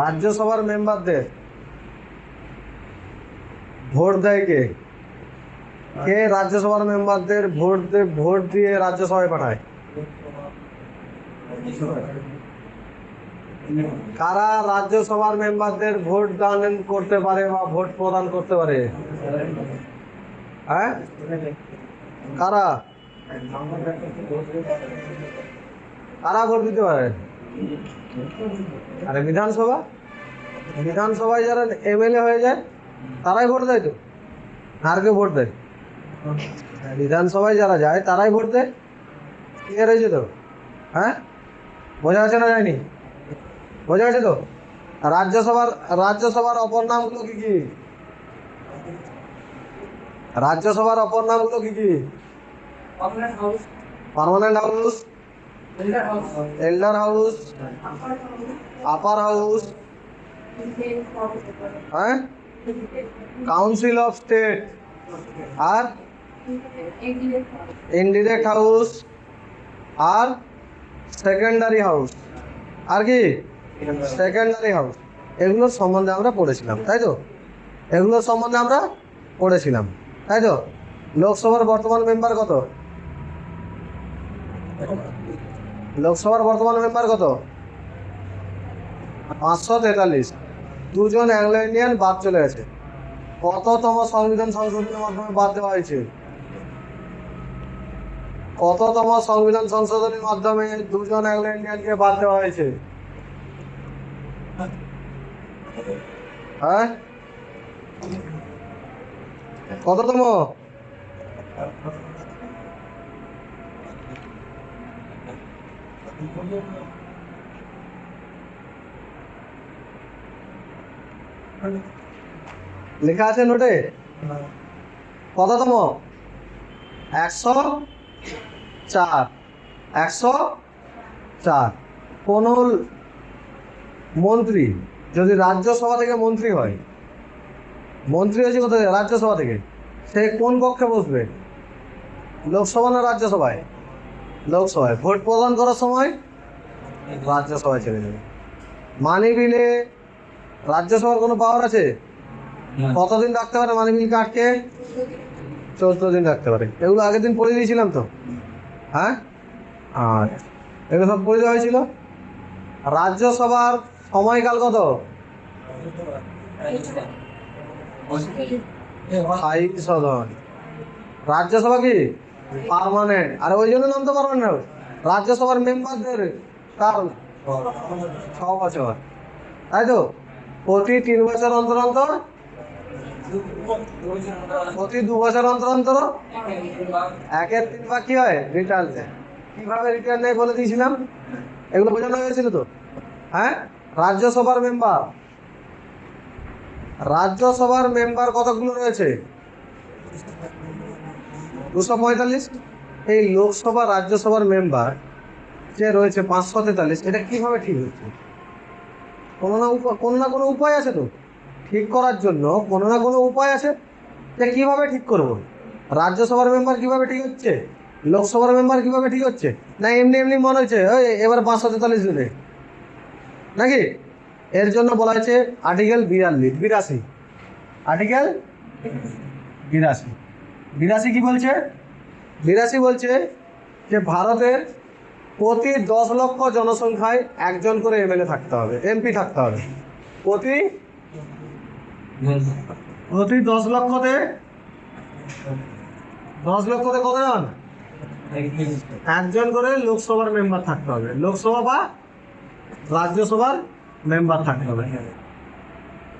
রাজ্যসভার মেম্বারদের ভোট দেয় কে? কে রাজ্যসভার মেম্বারদের ভোট দিয়ে রাজ্যসভায় পাঠায়? কারা রাজ্যসভার মেম্বারদের ভোট দান করতে পারে বা ভোট প্রদান করতে পারে? হ্যাঁ, কারা কারা ভোট দিতে পারে? আরে বিধানসভায় যারা এমএলএ হয়ে যায় তারাই ভোট দেয় তো। আর কে ভোট দেয়? বিধানসভায় যারা যায় তারাই ভোট দেয়। ক্লিয়ার হয়েছে তো? হ্যাঁ, বোঝা যাচ্ছে না? যায়নি? বোঝা গেছে তো? রাজ্যসভার অপর নামগুলো কি কি? রাজ্যসভার অপর নামগুলো কি কি? Permanent house, elder house, upper house, হ্যাঁ, কাউন্সিল অফ স্টেট, আর ইনডিরেক্ট হাউস, আর সেকেন্ডারি হাউস। আর কি? Secondary house. এগুলোর সম্বন্ধে আমরা পড়েছিলাম, তাই তো? এগুলোর সম্বন্ধে আমরা পড়েছিলাম, তাই তো? লোকসভার বর্তমান মেম্বার কত? লোকসভার বর্তমান মেম্বার কত? 543। দুজন অ্যাংলো ইন্ডিয়ান বাদ চলে গেছে। কততম সংবিধান সংশোধনের মাধ্যমে বাদ দেওয়া হয়েছে? কততম সংবিধান সংশোধনের মাধ্যমে দুজন অ্যাংলো ইন্ডিয়ানকে বাদ দেওয়া হয়েছে? হ্যাঁ, কততম? লেখা আছে নোটে? কততম? 104। 104। কোন মন্ত্রী যদি রাজ্যসভা থেকে মন্ত্রী হয়, মন্ত্রী হয়েছে কোথা থেকে? রাজ্যসভা থেকে। সে কোন কক্ষে বসবে? লোকসভা না রাজ্যসভায়? লোকসভায়। ভোট প্রদান করার সময় রাজ্যসভায় চলে যাবে। মানি বিলে রাজ্যসভার কোনো পাওয়ার আছে? কতদিন রাখতে পারে মানি বিলকে আটকে? 14 দিন রাখতে পারে। এগুলো আগের দিন পড়ে দিয়েছিলাম তো। হ্যাঁ, আর এগুলো সব পড়ে দেওয়া হয়েছিল। রাজ্যসভার সময়কাল কত? 5 সদন। রাজ্যসভা কি পার্মানেন্ট? আর ওই জন্য নাম তো পার্মানেন্ট। রাজ্যসভার মেম্বারদের কার 6 বছর, তাই তো? প্রতি 3 বছর অন্তর অন্তর, প্রতি 2 বছর অন্তর অন্তর 1-3 বার কি হয়? রিটার্ন দেয়। কিভাবে রিটার্ন নেয় বলে দিয়েছিলাম। এগুলো বোঝানো হয়েছিল তো। হ্যাঁ, রাজ্যসভার মেম্বার কতগুলো রয়েছে? 245। এই লোকসভা রাজ্যসভার মেম্বার যে রয়েছে 543, এটা কিভাবে ঠিক হচ্ছে? কোনো না কোনো উপায় আছে তো ঠিক করার জন্য। কোনো না কোনো উপায় আছে। যে কিভাবে ঠিক করব? রাজ্যসভার মেম্বার কিভাবে ঠিক হচ্ছে? লোকসভার মেম্বার কিভাবে ঠিক হচ্ছে? না এমনি এমনি মনে হচ্ছে ওই এবার 543 দেবে নাকি? এর জন্য বলা হয়েছে আর্টিকেল 82। আর্টিকেল 82 কি বলছে? 82 বলছে যে ভারতের প্রতি 10 লক্ষ জনসংখ্যায় একজন করে এমএলএ থাকতে হবে, এমপি থাকতে হবে। প্রতি 10 লক্ষতে কতজন? একজন করে লোকসভার মেম্বার থাকতে হবে। লোকসভা বা রাজ্যসভার মেম্বার থাকতে হবে।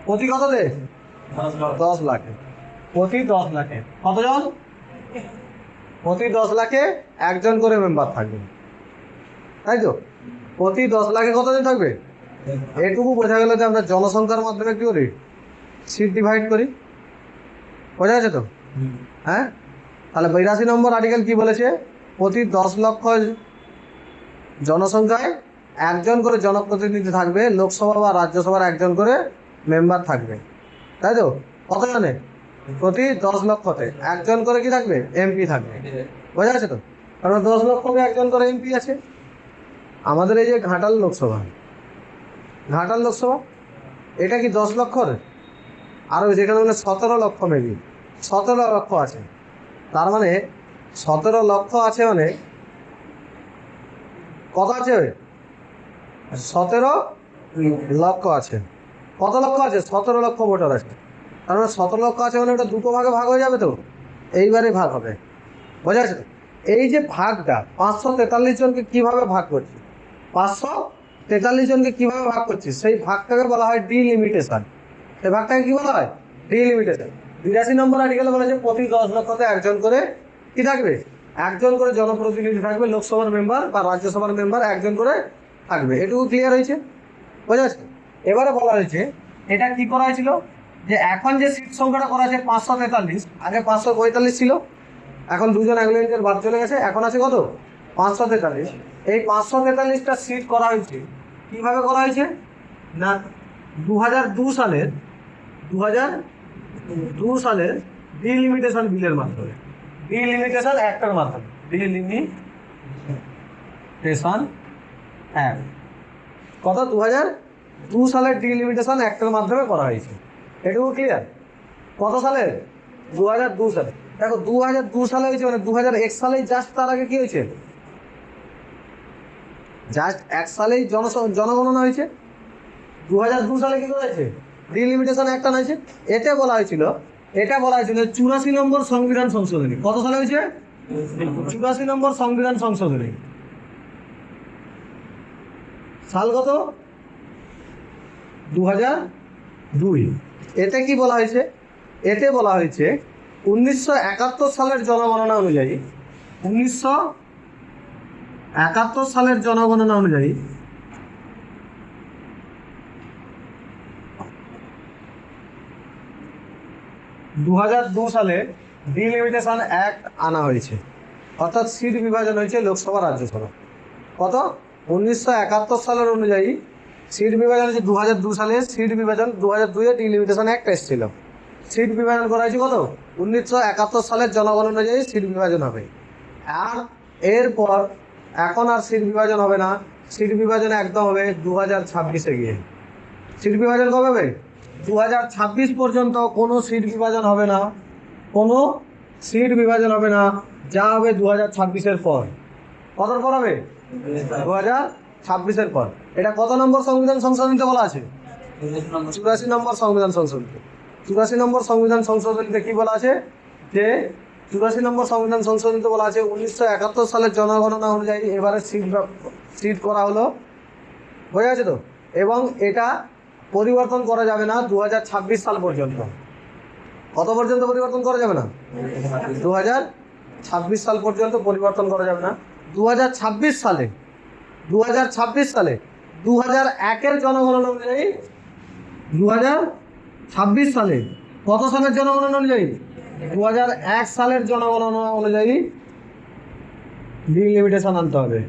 প্রতি কততে? 10 লাখে। প্রতি 10 লাখে কতজন? প্রতি 10 লাখে একজন করে মেম্বার থাকবে, তাই তো? প্রতি 10 লাখে কতজন থাকবে? এটুকু বোঝা গেল যে আমরা জনসংখ্যার মাধ্যমে কি করি? সিট ডিভাইড করি। বোঝা গেছে তো? হ্যাঁ, তাহলে 82 নম্বর আর্টিকেল কি বলেছে? প্রতি 10 লক্ষ জনসংখ্যায় একজন করে জনপ্রতিনিধি থাকবে। লোকসভা বা রাজ্যসভার একজন করে মেম্বার থাকবে, তাই তো? কতজনে? প্রতি 10 লক্ষতে একজন করে কি থাকবে? এমপি থাকবে। বোঝা গেছে তো? কারণ 10 লক্ষতে একজন করে এমপি আছে। আমাদের এই যে ঘাটাল লোকসভা এটা কি 10 লক্ষর? আরও যেখানে মানে 17 লক্ষ, মেবি 17 লক্ষ আছে। তার মানে 17 লক্ষ আছে, মানে কত আছে? 17 লক্ষ আছে। কত লক্ষ আছে? 17 লক্ষ ভোটার আছে। তার মানে 17 লক্ষ আছে, মানে ওটা দুটো ভাগে ভাগ হয়ে যাবে তো, এইবারে ভাগ হবে। বোঝা যাচ্ছে তো? এই যে ভাগটা 543 জনকে কিভাবে ভাগ করছি, 543 জনকে কিভাবে ভাগ করছি, সেই ভাগটাকে বলা হয় ডিলিমিটেশন। এই ভাগটাকে কি বলা হয়? ডিলিমিটেশন। 82 নম্বর আর্টিকেলে বলেছে প্রতি 10 লক্ষতে একজন করে কি থাকবে? একজন করে জনপ্রতিনিধি থাকবে, লোকসভার মেম্বার বা রাজ্যসভার মেম্বার একজন করে থাকবে। এটুকু ক্লিয়ার হয়েছে? বোঝা যাচ্ছে? এবারে বলা হয়েছে এটা কি করা হয়েছিল, যে এখন যে সিট সংখ্যাটা করা আছে 543, আগে 545 ছিল, এখন দুজন অ্যাংলো-ইন্ডিয়ান বাদ চলে গেছে, এখন আছে কত? 543। এই 543টা সিট করা হয়েছে কিভাবে করা হয়েছে না, 2002 সালের 2002 সালের ডিলিমিটেশন বিলের মাধ্যমে, ডিলিমিটেশন অ্যাক্টের মাধ্যমে, ডিলিমিটেশন অ্যাক্ট কত 2002 সালের ডিলিমিটেশন অ্যাক্টের মাধ্যমে করা হয়েছে। এটুকু ক্লিয়ার? কত সালে? 2002 সালে। দেখো 2002 সালে হয়েছে, মানে 2001 সালেই জাস্ট, তার আগে কি হয়েছে? জাস্ট 1 সালেই জনগণনা হয়েছে। 2002 সালে কি করা হয়েছে? ডিলিমিটেশন অ্যাক্ট আনা হয়েছে। এটা বলা হয়েছিল 84 নম্বর সংবিধান সংশোধনী। কত সালে হয়েছে? 84 নম্বর সংবিধান সংশোধনী। সাল কত? 2002। এতে কি বলা হয়েছে? এতে বলা হয়েছে 1971 সালের জনগণনা অনুযায়ী, 1971 সালের জনগণনা অনুযায়ী 2002 সালে ডিলিমিটেশন অ্যাক্ট আনা হয়েছে, অর্থাৎ সিট বিভাজন হয়েছে লোকসভা রাজ্যসভা। কত? 1971 সালের অনুযায়ী সিট বিভাজন হয়েছে 2002 সালে। সিট বিভাজন 2002-এ ডিলিমিটেশন অ্যাক্ট এসেছিল। সিট বিভাজন করা হয়েছে কত? 1971 সালের জনগণ অনুযায়ী সিট বিভাজন হবে। আর এরপর এখন আর সিট বিভাজন হবে না, সিট বিভাজন একদম হবে 2026-এ গিয়ে। সিট বিভাজন কবে হবে? 2026 পর্যন্ত কোনো সিট বিভাজন হবে না, কোনো সিট বিভাজন হবে না। যা হবে 2026-এর পর। কতর পর হবে? 2026-এর পর। এটা কত নম্বর সংবিধান সংশোধনীতে বলা আছে? 84 নম্বর সংবিধান সংশোধনীতে। 84 নম্বর সংবিধান সংশোধনীতে কি বলা আছে? যে 84 নম্বর সংবিধান সংশোধনীতে বলা আছে 1971 সালের জনগণনা অনুযায়ী এবারে সিট করা হলো। হয়ে আছে তো? এবং এটা পরিবর্তন করা যাবে না 2026 সাল পর্যন্ত। কত পর্যন্ত পরিবর্তন করা যাবে না? 2026 সাল পর্যন্ত পরিবর্তন করা যাবে না। 2026 সালে 2001-এর জনগণনা অনুযায়ী, 2026 সালে কত সালের জনগণনা অনুযায়ী? 2001 সালের জনগণনা অনুযায়ী ডিলিমিটেশন আনতে হবে।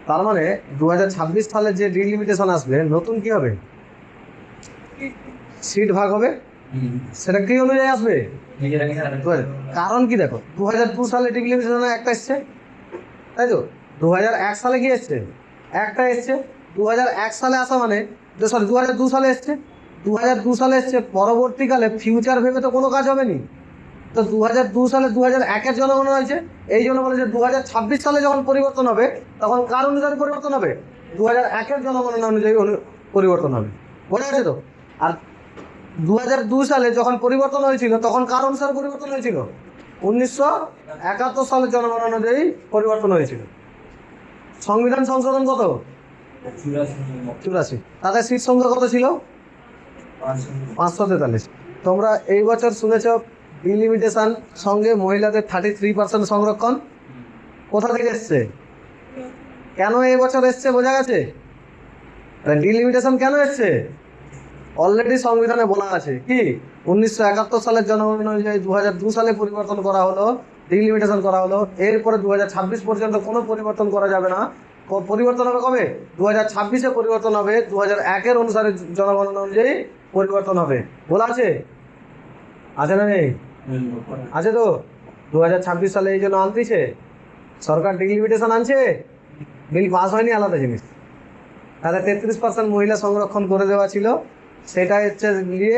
তার মানে 2026 সালে যে ডিলিমিটেশন আসবে, নতুন কি হবে? সিট ভাগ হবে। সেটা কি অনুযায়ী আসবে? কারণ কি দেখো, 2002 সালে ডিলিমিটেশন একটা এসছে, তাই তো? 2001 সালে কি এসছে? একটা এসছে। 2001 সালে আসা মানে, সরি 2002 সালে এসছে। 2002 সালে এসছে, পরবর্তীকালে ফিউচার ভেবে তো কোনো কাজ হবে নি। তো 2002 সালে 2001-এর জনগণনা হয়েছে, এই জন্য বলে যে 2026 সালে যখন পরিবর্তন হবে তখন কার অনুযায়ী পরিবর্তন হবে? 2001-এর জনগণনা অনুযায়ী পরিবর্তন হবে। বোঝা গেছে তো? আর 2002 সালে যখন পরিবর্তন হয়েছিল তখন কার অনুসারে পরিবর্তন হয়েছিল? 1971 সালের জনগণনা অনুযায়ী পরিবর্তন হয়েছিল। সংবিধান সংশোধন কত? 84। তাদের সিট সংখ্যা কত ছিল? 543। তোমরা এই বছর শুনেছ ডিলিমিটেশন সঙ্গে মহিলাদের 33% সংরক্ষণ। কোথা থেকে এসছে? কেন এই বছর এসছে? বোঝা গেছে? ডিলিমিটেশন কেন এসছে? অলরেডি সংবিধানে বলা আছে কি, 1971 সালের জনগণনা অনুযায়ী 2002 সালে পরিবর্তন করা হলো, ডিলিমিটেশন করা হলো। এরপরে 2026 পর্যন্ত কোনো পরিবর্তন করা যাবে না। পরিবর্তন হবে কবে? 2026-এ পরিবর্তন হবে। 2001-এর অনুসারে জনগণনা অনুযায়ী পরিবর্তন হবে। বলা আছে? আছে না নেই? আছে তো? 2026 সালে এই জন্য আনতেছে সরকার, ডিলিমিটেশন আনছে, বিল পাস হয়নি আলাদা জিনিস। তাহলে 33% মহিলা সংরক্ষণ করে দেওয়া ছিল, সেটা হচ্ছে নিয়ে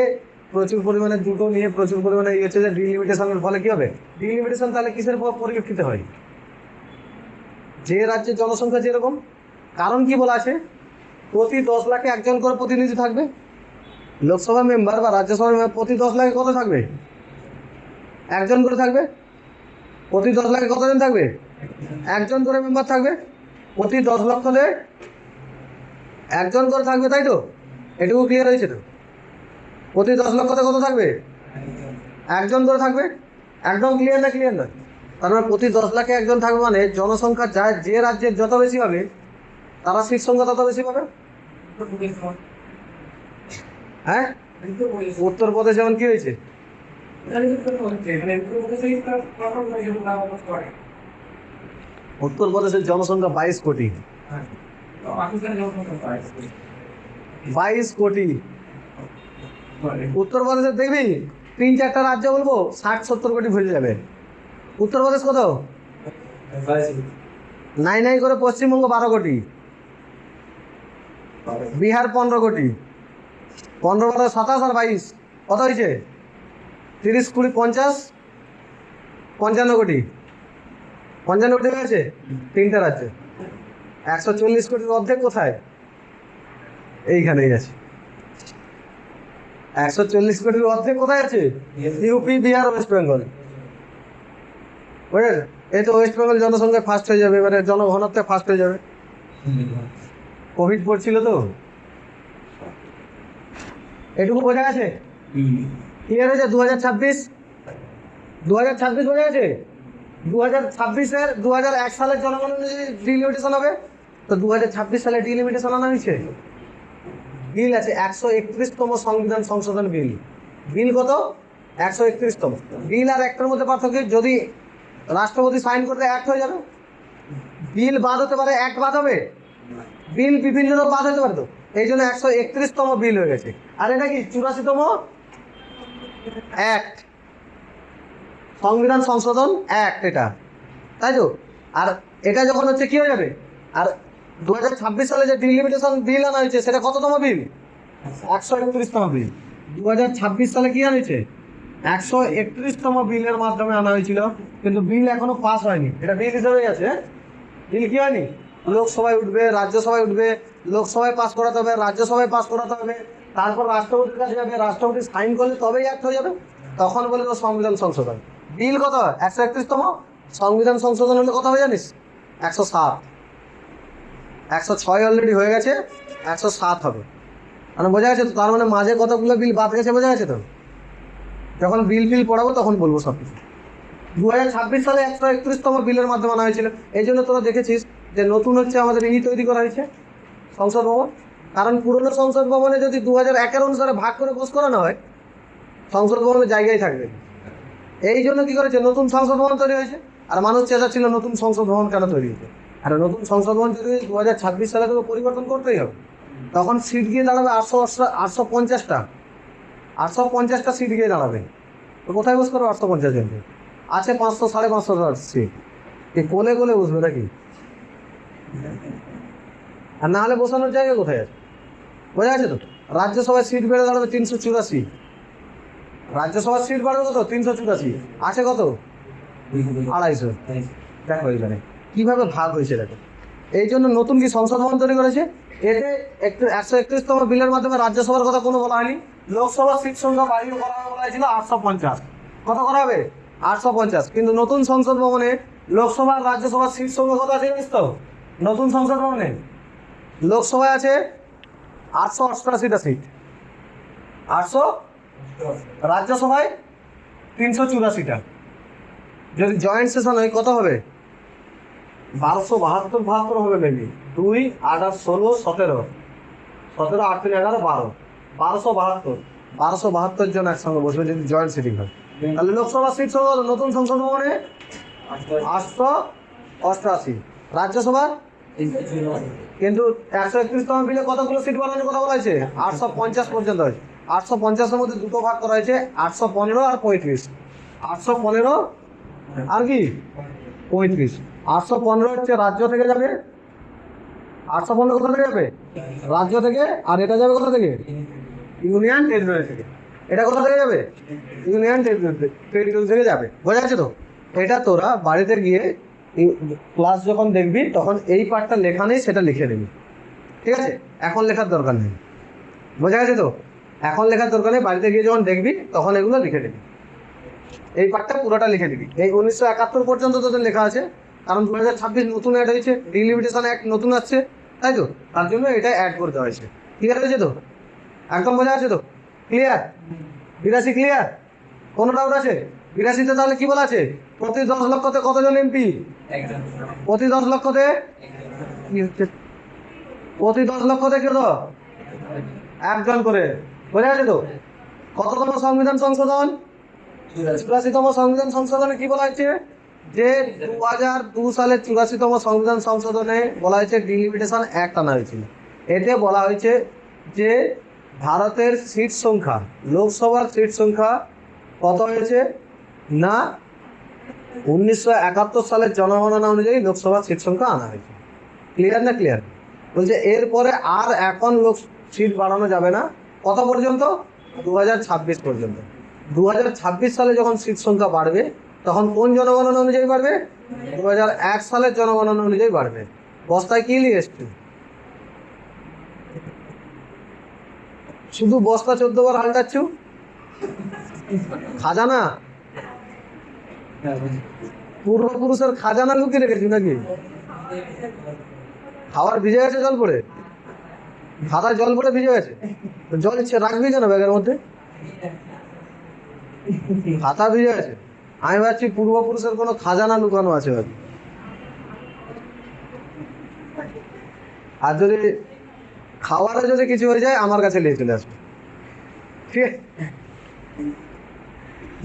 প্রচুর পরিমাণে দুটো নিয়ে প্রচুর পরিমাণে ইয়ে হচ্ছে যে ডিলিমিটেশনের ফলে কী হবে, ডিলিমিটেশন তাহলে কিসের উপর পরিলক্ষিত হয়? যে রাজ্যের জনসংখ্যা যেরকম, কারণ কি বলা আছে, প্রতি 10 লাখে একজন করে প্রতিনিধি থাকবে। লোকসভা মেম্বার বা রাজ্যসভা মেম্বার প্রতি 10 লাখে কত থাকবে? একজন করে থাকবে। প্রতি 10 লাখে কতজন থাকবে? একজন করে মেম্বার থাকবে। প্রতি 10 লক্ষ হলে একজন করে থাকবে, তাই তো? এটুকু ক্লিয়ার হয়েছে তো? প্রতি 10 লক্ষতে কত থাকবে? একজন করে থাকবে। একদম ক্লিয়ার না? ক্লিয়ার নয়? তার মানে প্রতি 10 লাখে একজন থাকবে, মানে জনসংখ্যা যায় যে রাজ্যের যত বেশি হবে তারা সিট সংখ্যা তত বেশি পাবে। হ্যাঁ, উত্তরপ্রদেশ যেমন কি হয়েছে, উত্তরপ্রদেশের জনসংখ্যা 22 কোটি। 22 কোটি উত্তরপ্রদেশে দেখবি 3-4টা রাজ্য বলবো 60-70 কোটি ভরে যাবে। উত্তরপ্রদেশ কত? নাই করে পশ্চিমবঙ্গ 12 কোটি, বিহার 15 কোটি, 15, 12, 27 আর 22 কত হয়েছে? 30, 20, 50, 55 কোটি। 55 কোটি হয়ে গেছে 3টে রাজ্যে। 140 কোটির অর্ধেক কোথায়? এইখানেই আছে। 140 কোটির অর্ধেক কোথায় আছে? UP, Bihar, West Bengal. বুঝলেন? এই তো ওয়েস্ট বেঙ্গল জনসংখ্যা ফার্স্ট হয়ে যাবে, এবারে জনঘনত্বে ফার্স্ট হয়ে যাবে। কোভিড পড়ছিল তো, এটুকু বোঝা গেছে? ক্লিয়ার হয়েছে? 2026 বোঝা গেছে? 2026-এর 2001 সালের জনগণ অনুযায়ী ডিলিমিটেশন হবে, তো 2026 সালে ডিলিমিটেশন আনা হয়েছে। বিল আছে 131তম সংবিধান সংশোধন বিল। বিল কত? 131তম। বিল আর একটার মধ্যে পার্থক্য, যদি রাষ্ট্রপতি সাইন করতে অ্যাক্ট হয়ে যাবে। বিল বাদ হতে পারে, অ্যাক্ট বাদ হবে। বিল বিভিন্ন বাদ হতে পারে, তো এই জন্য 131তম বিল হয়ে গেছে। আর এটা কি 84তম অ্যাক্ট, সংবিধান সংশোধন অ্যাক্ট এটা, তাই তো? আর এটা যখন হচ্ছে কি হয়ে যাবে, আর 2026 সালে যে ডিলিমিটেশন বিল আনা হয়েছে সেটা কততম বিল? 131তম বিল। 2026 সালে কি আনা হয়েছে? 131তম বিলের মাধ্যমে আনা হয়েছিল, কিন্তু বিল এখনো পাস হয়নি। এটা বিল হিসেবেই আছে। বিল কি হয়নি? লোকসভায় উঠবে, রাজ্যসভায় উঠবে, লোকসভায় পাস করাতে হবে, রাজ্যসভায় পাস করাতে হবে, তারপর রাষ্ট্রপতির কাছে যাবে, রাষ্ট্রপতি সাইন করলে তবেই অ্যাক্ট হয়ে যাবে, তখন বলে তো সংবিধান সংশোধন। বিল কত? 131তম। সংবিধান সংশোধন হলে কত হবে জানিস? 107। 106 অলরেডি হয়ে গেছে, 107 হবে। মানে বোঝা গেছে তো? তার মানে মাঝে কতগুলো বিল বাদ গেছে, বোঝা গেছে তো? যখন বিল পড়াবো তখন বলবো সব কিছু। 2026 সালে 131তম বিলের মাধ্যমে আনা হয়েছিল। এই জন্য তোরা দেখেছিস যে নতুন হচ্ছে আমাদের তৈরি করা হয়েছে সংসদ ভবন। কারণ পুরনো সংসদ ভবনে যদি 2001-এর অনুসারে ভাগ করে বস করানো হয়, সংসদ ভবনের জায়গায় থাকবে। এই জন্য কি করেছে, নতুন সংসদ ভবন তৈরি হয়েছে। আর মানুষ চেঁচাচ্ছিল নতুন সংসদ ভবন কেন তৈরি হয়েছে। আর নতুন সংসদ ভবন যদি 2026 সালে তো পরিবর্তন করতেই হবে। তখন সিট গিয়ে দাঁড়াবে 850টা 850টা সিট গিয়ে দাঁড়াবে। তো কোথায় বস করবে 850 জনকে? আছে 500, 550 সিট, এই কোলে বসবে নাকি? আর না হলে বসানোর জায়গা কোথায় আছে? বোঝা গেছে তো? রাজ্যসভায় সিট বেড়ে দাঁড়াবে 384। রাজ্যসভার সিট বাড়বে কত? 384। আছে কত? 250। দেখো এখানে কিভাবে ভাগ হয়েছে, দেখো। এই জন্য নতুন কি সংসদ ভবন তৈরি করেছে। এতে 131তম বিলের মাধ্যমে রাজ্যসভার কথা কোনো বলা হয়নি। লোকসভার সিট সংখ্যা বাড়িয়ে করা বলা হয়েছিল 850। কত করা হবে? 850। কিন্তু নতুন সংসদ ভবনে লোকসভা আর রাজ্যসভার সিট সংখ্যা কত আছে জানিস তো? নতুন সংসদ ভবনে লোকসভায় আছে 888টা সিট, 800। রাজ্যসভায় 384টা। যদি জয়েন্ট সেশন হয় কত হবে? 1272 হবে মেবি। 2, 8, 8, 16, 17, 17, 8, 3, 11, 12, 1272 জন একসঙ্গে বসবে যদি জয়েন্ট সিটিং হয়। তাহলে লোকসভা সিট সংখ্যা নতুন সংসদ ভবনে 888, রাজ্যসভার কিন্তু 131তম বিলে কতগুলো সিট বাড়ানোর কথা বলা হয়েছে? 850 পর্যন্ত হয়েছে। 850-এর মধ্যে দুটো ভাগ করা হয়েছে, 815 আর 35। 815 আর কি 35। 815 হচ্ছে রাজ্য থেকে যাবে, 815 কোথা থেকে যাবে? রাজ্য থেকে। আর এটা যাবে কোথা থেকে? ইউনিয়ন টেরিটরি থেকে। এটা কোথা থেকে যাবে? ইউনিয়ন টেরিটরি থেকে যাবে। বোঝা যাচ্ছে তো? এটা তোরা বাড়িতে গিয়ে ক্লাস যখন দেখবি তখন এই পার্টটা লেখা নেই, সেটা লিখে নিবি, ঠিক আছে? এখন লেখার দরকার নেই। বোঝা গেছে তো? এখন লেখার দরকার নেই, বাড়িতে গিয়ে যখন দেখবি তখন এগুলো লিখে নিবি। এই পার্টটা পুরোটা লিখে দিবি। এই 1971 পর্যন্ত তোদের লেখা আছে, কারণ 2026 নতুন অ্যাড হয়েছে, ডিলিমিটেশন অ্যাক্ট নতুন আসছে, তাই তো? তার জন্য এটা অ্যাড করতে হয়েছে। ক্লিয়ার হয়েছে তো? একদম বোঝা আছে তো? ক্লিয়ার? 82 ক্লিয়ার? কোনো ডাউট আছে? 82তে তাহলে কি বলা আছে? প্রতি 10 লক্ষতে কতজন এমপি? প্রতি 10 লক্ষতে প্রতি 10 লক্ষতে কত? একজন করে। বোঝা আছে তো? কততম সংবিধান সংশোধন? 84তম সংবিধান সংশোধনে কি বলা হয়েছে? যে 2002 সালে 84তম সংবিধান সংশোধনে বলা হয়েছে ডিলিমিটেশন অ্যাক্ট আনা হয়েছিল। এতে বলা হয়েছে যে ভারতের সিট সংখ্যা, লোকসভার সিট সংখ্যা কত হয়েছে না 1971 সালের জনগণনা অনুযায়ী লোকসভার সিট সংখ্যা আনা হয়েছে। ক্লিয়ার না ক্লিয়ার? বলছে এরপরে আর এখন লোক সিট বাড়ানো যাবে না। কত পর্যন্ত? 2026 পর্যন্ত। 2026 সালে যখন সিট সংখ্যা বাড়বে তখন কোন জনগণনা অনুযায়ী বাড়বে? 2001 সালের জনগণনা অনুযায়ী বাড়বে। বস্তায় কি নিয়ে এসছে? শুধু বস্তা 14 বার হাল্টাচ্ছ? খাজানা? পূর্বপুরুষের খাজানা লুকিয়ে রেখেছি নাকি? খাবার ভিজে গেছে জল পড়ে? খাতায় জল পড়ে ভিজে গেছে? জল রাখবি কেন ব্যাগের মধ্যে? খাতা ভিজে গেছে? আমি ভাবছি পূর্বপুরুষের কোনো খাজানা লুকানো আছে। আর যদি খাওয়ারে যদি কিছু হয়ে যায় আমার কাছে নিয়ে চলে আসবে, ঠিক আছে?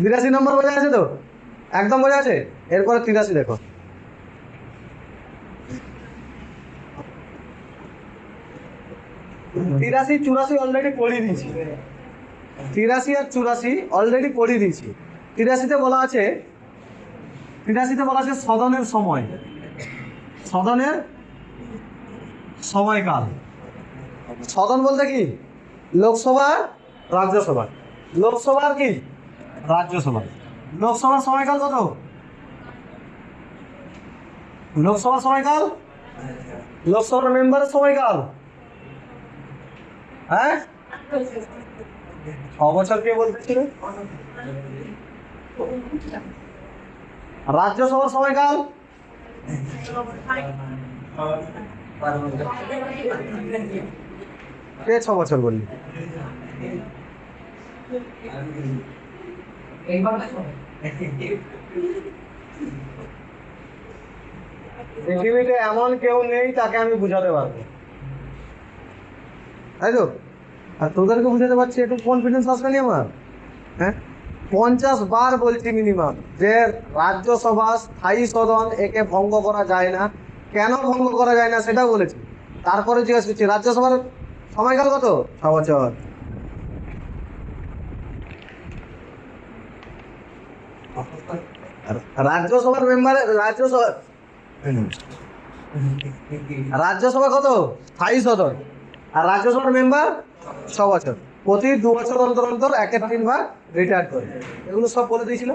82 নম্বর বোঝা আছে তো? একদম বোঝা আছে? এরপরে 83 দেখো। 83 84 অলরেডি পড়িয়ে দিয়েছি। 83 আর 84 অলরেডি পড়িয়ে দিয়েছি। 83তে বলা আছে, 83তে বলা আছে সদনের সময়, সদনের সময়কাল। সদন বলতে কি? লোকসভা, রাজ্যসভা। লোকসভার কি? রাজ্যসভা। লোকসভার সময়কাল কত? লোকসভার সময়কাল, লোকসভার মেম্বারের সময়কাল, হ্যাঁ 6 বছর কে বলতেছিল? রাজ্যসভার সময়কাল কে 6 বছর বললি? পৃথিবীতে এমন কেউ নেই তাকে আমি বুঝাতে পারবো, তাই তো? আর তোদেরকে বুঝাতে পারছি, একটু কনফিডেন্স আসবে না আমার? হ্যাঁ 50 বার বলছি মিনিমাম যে রাজ্যসভা স্থায়ী সদন, একে ভঙ্গ করা যায় না। কেন ভঙ্গ করা যায় না সেটা বলেছি। তারপরে জিজ্ঞেস করছি রাজ্যসভার সময়কাল কত? 6 বছর। রাজ্যসভার মেম্বার, রাজ্যসভা কত? স্থায়ী সদন। আর রাজ্যসভার মেম্বার 6 বছর। প্রতি 2 বছর অন্তর অন্তর 1-3 বার রিটায়ার করে। এগুলো সব বলে দিয়েছিল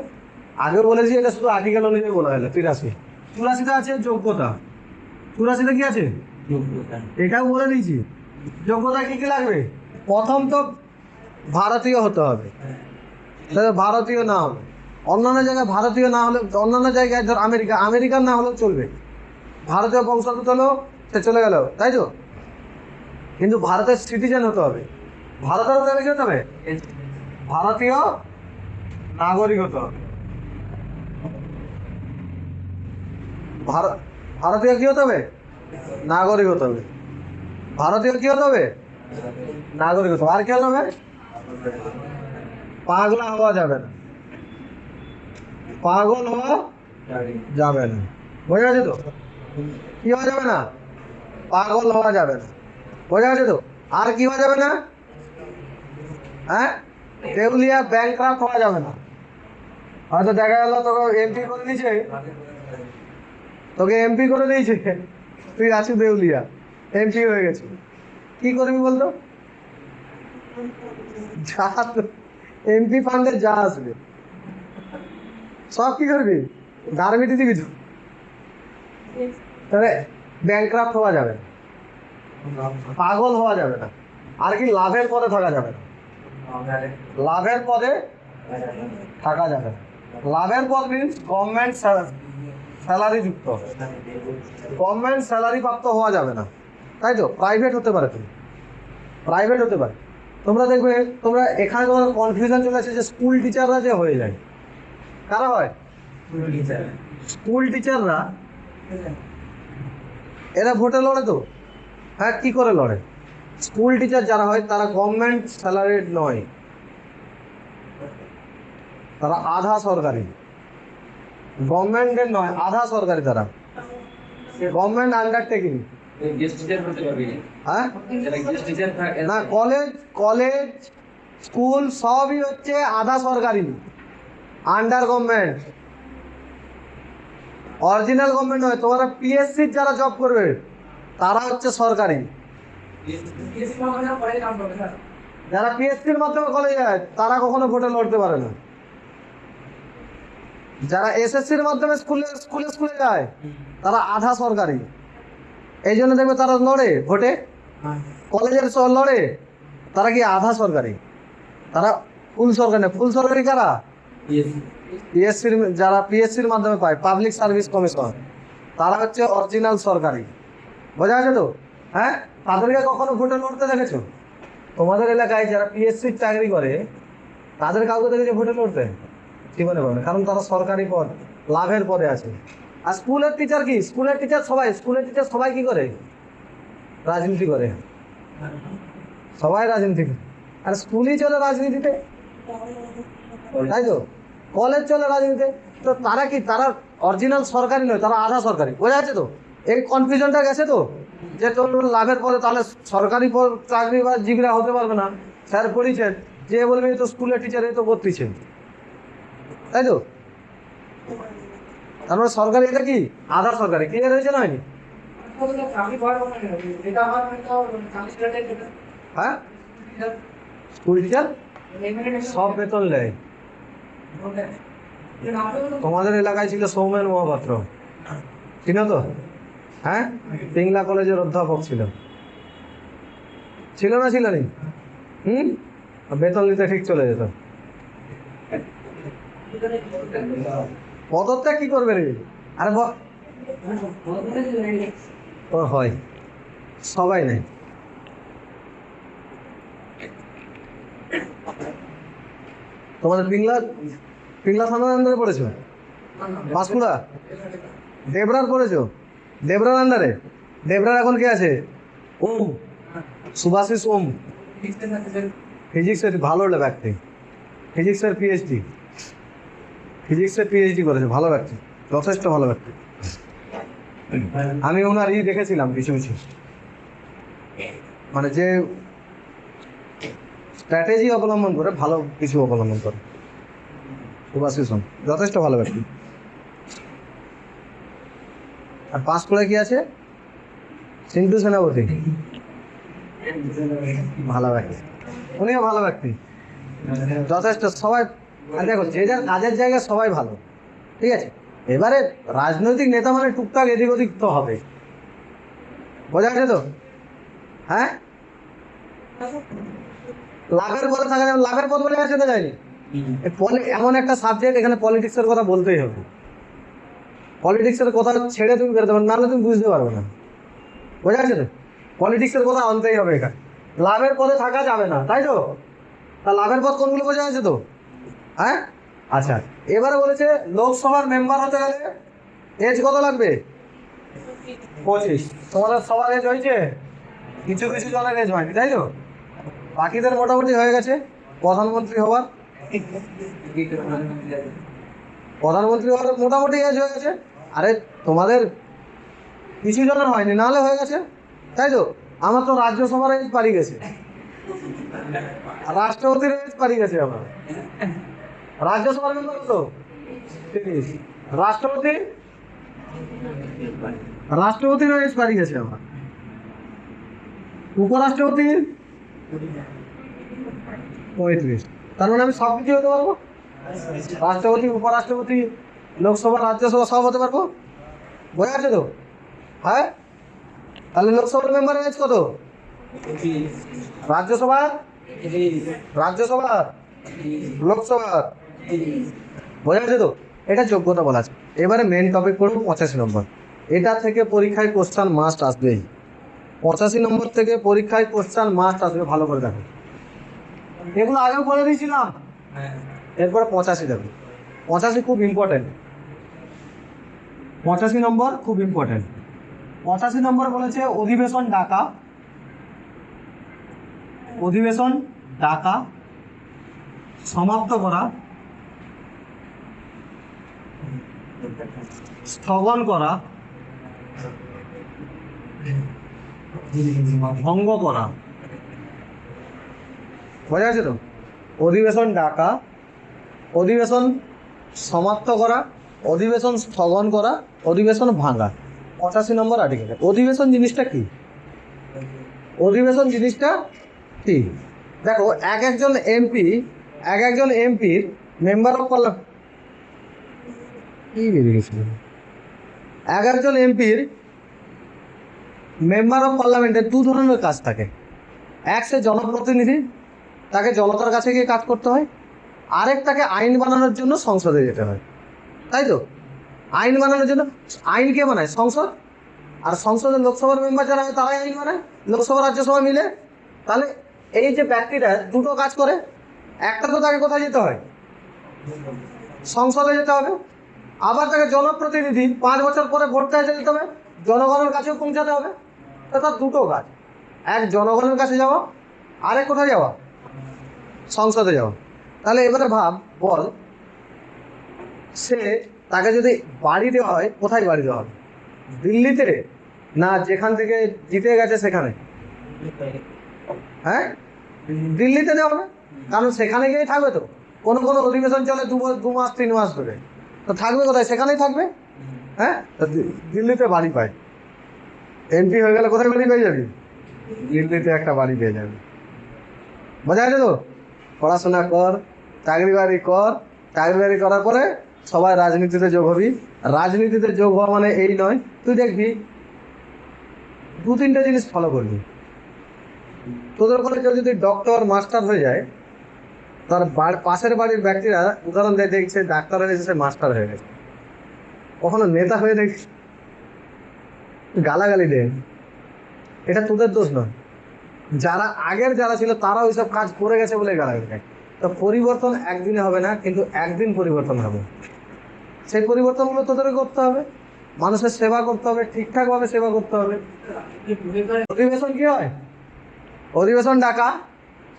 আগেও বলেছি। এটা শুধু আর্টিকেল অনুযায়ী বলা হলো। 83 84তে আছে যোগ্যতা। 84তে কি আছে? এটাও বলে দিয়েছি। যোগ্যতা কি কি লাগবে? প্রথম তো ভারতীয় হতে হবে, ভারতীয় না হবে। অন্যান্য জায়গায় ভারতীয় না হলে, অন্যান্য জায়গায় ধর আমেরিকার না হলেও চলবে। ভারতীয় বংশোদ্ভূত হলেও সে চলে গেল, তাই তো? কিন্তু ভারতের সিটিজেন হতে হবে। ভারতের হতে হবে কি হতে হবে? ভারতীয় নাগরিক হতে হবে। ভারতীয় কি হতে হবে? নাগরিক হতে হবে। ভারতীয় কি হতে হবে? নাগরিক হতে হবে। আর কি হতে হবে? পাগলা হওয়া যাবে না, পাগল হওয়া যাবে না। বোঝা গেছে তো? কি হওয়া যাবে না? পাগল হওয়া যাবে না। বোঝা গেছে তো? আর কি হওয়া যাবে না? হ্যাঁ দেউলিয়া ব্যাংকরাপ্ট হওয়া যাবে না। হয়তো দেখা গেল তোকে এমপি করে দিয়েছে, তোকে এমপি করে দিয়েছে, তুই আছিস দেউলিয়া, এমপি হয়ে গেছে, কি করবি বলতো? যা এমপি ফান্ডে যা আসবে সব কি করবি? গার্মেন্টে দিবি তো, তাহলে ব্যাংক্রাফ্ট হওয়া যাবে না, পাগল হওয়া যাবে না, আর কি লাভের পদে থাকা যাবে না, লাভের পদে থাকা যাবে না। লাভের পদ মিনস গভর্নমেন্ট স্যালারি যুক্ত, গভর্নমেন্ট স্যালারি প্রাপ্ত হওয়া যাবে না, তাই তো? প্রাইভেট হতে পারে, তুমি প্রাইভেট হতে পারে। তোমরা দেখবে, তোমরা এখানে তোমার কনফিউশন চলে আসছে যে স্কুল টিচাররা যে হয়ে যায়, কারা হয়? স্কুল টিচাররা, এরা ভোটে লড়ে তো। হ্যাঁ, কি করে লড়ে? স্কুল টিচার যারা হয় তারা গভর্নমেন্ট স্যালারিড নয়, তারা আধা সরকারি, গভর্নমেন্টের নয়, আধা সরকারি, তারা গভর্নমেন্ট আন্ডারটেকিং। হ্যাঁ না, কলেজ স্কুল সবই হচ্ছে আধা সরকারি, আন্ডার গভর্নমেন্ট, অরিজিনাল গভর্নমেন্ট নয়। তোমরা পিএসসি যারা জব করবে তারা হচ্ছে সরকারি, যারা পিএসসির মাধ্যমে কলেজে যায় তারা কখনো ভোটে লড়তে পারে না। যারা এসএসসির মাধ্যমে স্কুলে যায় তারা আধা সরকারি, এই জন্য দেখবে তারা লড়ে ভোটে, কলেজের লড়ে, তারা কি আধা সরকারি, তারা ফুল সরকারি না। ফুল সরকারি কারা? পিএসসির, যারা পিএসসির মাধ্যমে পায়, পাবলিক সার্ভিস কমিশন, তারা হচ্ছে অরিজিনাল সরকারি। বোঝা গেছে তো? হ্যাঁ, তাদেরকে কখনো ভোটে লড়তে দেখেছো? তোমাদের এলাকায় যারা পিএসসির চাকরি করে তাদের কাউকে দেখেছো ভোটে লড়তে? জীবনে পাবে, কারণ তারা সরকারি পদ, লাভের পদে আছে। আর স্কুলের টিচার কি? স্কুলের টিচার সবাই কি করে? রাজনীতি করে, সবাই রাজনীতি করে। আর স্কুলই চলে রাজনীতিতে, তাই তো? কলেজ চলে রাজনীতিতে, তো তারা কি? তারা অরিজিনাল সরকারি নয়, তারা আধা সরকারি। বোঝা যাচ্ছে তো? এই কনফিউশনটা গেছে তো, যে তোর লাভের পদে তাহলে সরকারি পদ চাকরি বা জীবিকা হতে পারবে না। স্যার পড়িয়েছেন, যে বলবে তো স্কুলের টিচার এই তো করতেছেন, তাই তো? তারপরে সরকারি, এটা কি আধা সরকারি, ক্লিয়ার হয়েছে না? হয়নি? হ্যাঁ, স্কুল টিচার সব বেতন নেয়। তোমাদের এলাকায় ছিল সৌমেন মহাপাত্র, চিনো তো? হ্যাঁ, পিংলা কলেজের অধ্যাপক ছিল, ছিল না? ছিল নি? বেতন নিতে ঠিক চলে যেত। পদত্যাগ কি করবে রে? আরে হয়, সবাই নেই। তোমাদের পিংলা থানার আন্ডারে পড়েছো? পাঁশকুড়া দেবরার পড়েছো? দেবরার আন্ডারে? দেবরার এখন কে আছে? ওম, সুভাষিস ওম, ফিজিক্সের ভালো ব্যক্তি, ফিজিক্সের পিএইচডি করেছে, ভালো ব্যক্তি, যথেষ্ট ভালো ব্যক্তি। আমি ওনার দেখেছিলাম কিছু কিছু, মানে যে স্ট্র্যাটেজি অবলম্বন করে, ভালো কিছু অবলম্বন করে। সুভাষিস ওম যথেষ্ট ভালো ব্যক্তি। আর পাঁশকুড়ায় কি আছে? সিন্টু সেনাপতি, ভালো ব্যক্তি, উনিও ভালো ব্যক্তি, যথেষ্ট। সবাই দেখো, যে যার কাজের জায়গায় সবাই ভালো, ঠিক আছে? এবারে রাজনৈতিক নেতা মানে টুকটাক এদিক ওদিক তো হবে, বোঝা গেছে তো? হ্যাঁ, লাভের পদে থাকা যাবে, লাভের পদ বলে আসতে যায়নি। এমন একটা সাবজেক্ট, এখানে পলিটিক্সের কথা বলতেই হবে। পলিটিক্সের কথা ছেড়ে তুমি বেরোতে পারবে, নাহলে তুমি বুঝতে পারবে না। বোঝা গেছে তো? পলিটিক্সের কথা আনতেই হবে এখানে, লাভের পদে থাকা যাবে না, তাই তো? তা লাভের পদ কোনগুলো বোঝা গেছে তো? হ্যাঁ, আচ্ছা, এবারে বলেছে লোকসভার মেম্বার হতে গেলে এজ কত লাগবে? 25। তোমাদের সবার এজ হয়েছে, কিছু কিছু জনের এজ হয়নি, তাই তো? বাকিদের মোটামুটি হয়ে গেছে প্রধানমন্ত্রী হওয়ার মোটামুটি এজ হয়ে গেছে। আরে তোমাদের কিছু জনের হয়নি, নাহলে হয়ে গেছে, তাই তো? আমার তো রাজ্যসভার এজ পারি গেছে, রাষ্ট্রপতির এজ পারি গেছে, আমার রাজ্যসভার মেম্বার তো 30। রাষ্ট্রপতি, রাষ্ট্রপতির এজ পারি গেছে আমার। উপরাষ্ট্রপতি 35। তার মানে আমি সব কিছু হতে পারবো, রাষ্ট্রপতি, উপরাষ্ট্রপতি, লোকসভা, রাজ্যসভা সব হতে পারবো। বোঝা যাচ্ছে তো? হ্যাঁ, তাহলে লোকসভার মেম্বারের এজ কত? রাজ্যসভার, রাজ্যসভার, লোকসভার। বোঝা যাচ্ছে তো? এটা যোগ্যতা বলা আছে। এবারে মেন টপিক করবো 85 নম্বর। এটা থেকে পরীক্ষায় কোশ্চান মাস্ট আসবেই। 85 নম্বর থেকে পরীক্ষায় কোশ্চান মাস্ট আসবে, ভালো করে দেখো। এগুলো আগেও বলে দিয়েছিলাম। এরপরে 85 দেখো। 85 খুব ইম্পর্টেন্ট। 85 নম্বর খুব ইম্পর্টেন্ট। 85 নম্বর বলেছে অধিবেশন ডাকা, অধিবেশন ডাকা, সমাপ্ত করা, স্থগন করা, ভঙ্গ করা। বোঝা যাচ্ছে তো? অধিবেশন ডাকা, অধিবেশন সমাপ্ত করা, অধিবেশন স্থগন করা, অধিবেশন ভাঙা। 85 নম্বর আর্টিকেল। অধিবেশন জিনিসটা কি? অধিবেশন জিনিসটা কি? দেখো, এক একজন এমপির মেম্বার অফ পার্লামেন্ট, কি বেরিয়ে গেছিল, এক একজন এমপির মেম্বার অফ পার্লামেন্টের দু ধরনের কাজ থাকে। এক, সে জনপ্রতিনিধি, তাকে জনতার কাছে গিয়ে কাজ করতে হয়। আরেক, তাকে আইন বানানোর জন্য সংসদে যেতে হয়, তাই তো? আইন বানানোর জন্য আইন কে বানায়? সংসদ। আর সংসদের লোকসভার মেম্বার যারা হয় তারাই আইন বানায়, লোকসভা রাজ্যসভা মিলে। তাহলে এই যে ব্যক্তিটা দুটো কাজ করে, একটা তো তাকে কোথায় যেতে হয়? সংসদে যেতে হবে। আবার তাকে জনপ্রতিনিধি 5 বছর পরে ভোট চাইতে যেতে হবে, জনগণের কাছেও পৌঁছাতে হবে। তা তার দুটো কাজ, এক জনগণের কাছে যাওয়া, আরেক কোথায় যাওয়া? সংসদে যাওয়া। তাহলে এবারে বল, সে, তাকে যদি বাড়ি দেওয়া হয়, কোথায় বাড়ি দেওয়া হবে? দিল্লিতে, না যেখান থেকে জিতে গেছে সেখানে? হ্যাঁ, দিল্লিতে দেওয়া হবে, কারণ সেখানে গিয়েই থাকবে। তো কোনো কোনো অধিবেশন চলে 2 মাস 3 মাস ধরে, তো থাকবে কোথায়? সেখানেই থাকবে। হ্যাঁ, দিল্লিতে বাড়ি পায়। এমপি হয়ে গেলে কোথায় বাড়ি পেয়ে যাবি? দিল্লিতে একটা বাড়ি পেয়ে যাবে। বোঝা যাচ্ছে তো? পড়াশোনা কর, চাকরি বাড়ি কর, চাকরি বাড়ি করার পরে সবাই রাজনীতিতে যোগ হবি। রাজনীতিতে যোগ হওয়া মানে এই নয়, তুই দেখবি 2-3টা জিনিস ফলো করবি। তোদের করে কেউ যদি ডক্টর, মাস্টার হয়ে যায়, তার পাশের বাড়ির ব্যক্তিরা উদাহরণ দেয়, দেখছে ডাক্তার হয়ে গেছে, মাস্টার হয়ে গেছে। কখনো নেতা হয়ে দেখছি গালাগালি দেয়। এটা তোদের দোষ নয়, যারা আগের যারা ছিল তারা ওইসব কাজ করে গেছে বলে গালাগালি দেয়। তো পরিবর্তন একদিনে হবে না, কিন্তু একদিন পরিবর্তন হবে। সেই পরিবর্তনগুলো তোদেরকে করতে হবে, মানুষের সেবা করতে হবে, ঠিকঠাকভাবে সেবা করতে হবে। অধিবেশন কি হয়? অধিবেশন ডাকা,